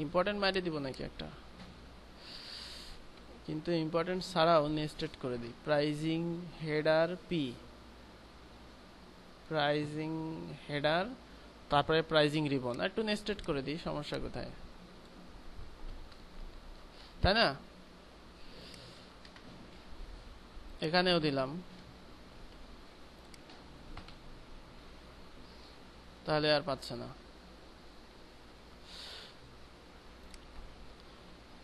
ইম্পর্টেন্ট মাইরে দিব নাকি একটা, কিন্তু ইম্পর্টেন্ট ছাড়াও নেস্টেড করে দিই। Pricing header P, pricing header, তারপরে প্রাইজিং রিবন, একটু নেস্টেড করে দিই, সমস্যা কোথায়, তাই না? এখানেও দিলাম, তাহলে আর পাচ্ছে না।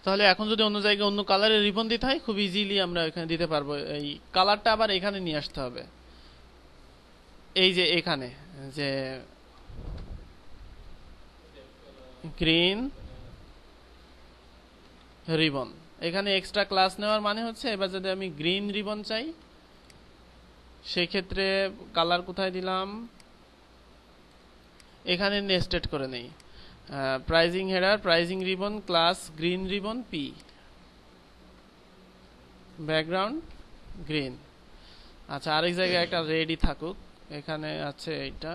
তাহলে এখন যদি অন্য জায়গায় অন্য কালারের রিবন দিতে হয়, খুব ইজিলি আমরা এখানে দিতে পারবো। এই কালারটা আবার এখানে নিয়ে আসতে হবে। এই যে এখানে যে গ্রিন রিবন, এখানে এক্সট্রা ক্লাস নেওয়ার মানে হচ্ছে এবার যদি আমি গ্রিন রিবন চাই সেই ক্ষেত্রে কালার কোথায় দিলাম, এখানে নেস্টেড করে নেই। Pricing header pricing ribbon class green ribbon P, background green. আচ্ছা, আরেক জায়গায় একটা রেডই থাকুক, এখানে আছে এইটা,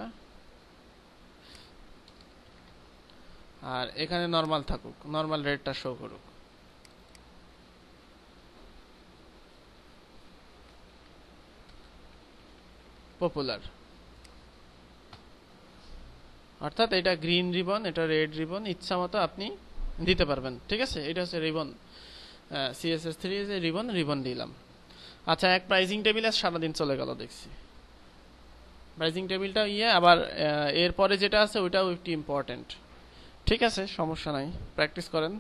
আর এখানে নরমাল থাকুক, নরমাল রেডটা শো করুক। পপুলার, অর্থাৎ এটা গ্রিন রিবন, এটা রেড রিবন, ইচ্ছা মতো আপনি দিতে পারবেন। ঠিক আছে, এটা হচ্ছে রিবন, CSS3 যে রিবন, রিবন দিলাম। আচ্ছা, এক প্রাইজিং টেবিলে সারাদিন চলে গেল দেখছি। প্রাইজিং টেবিলটা আবার এরপরে যেটা আছে ওইটাও একটি ইম্পর্টেন্ট। ঠিক আছে, সমস্যা নাই, প্র্যাকটিস করেন।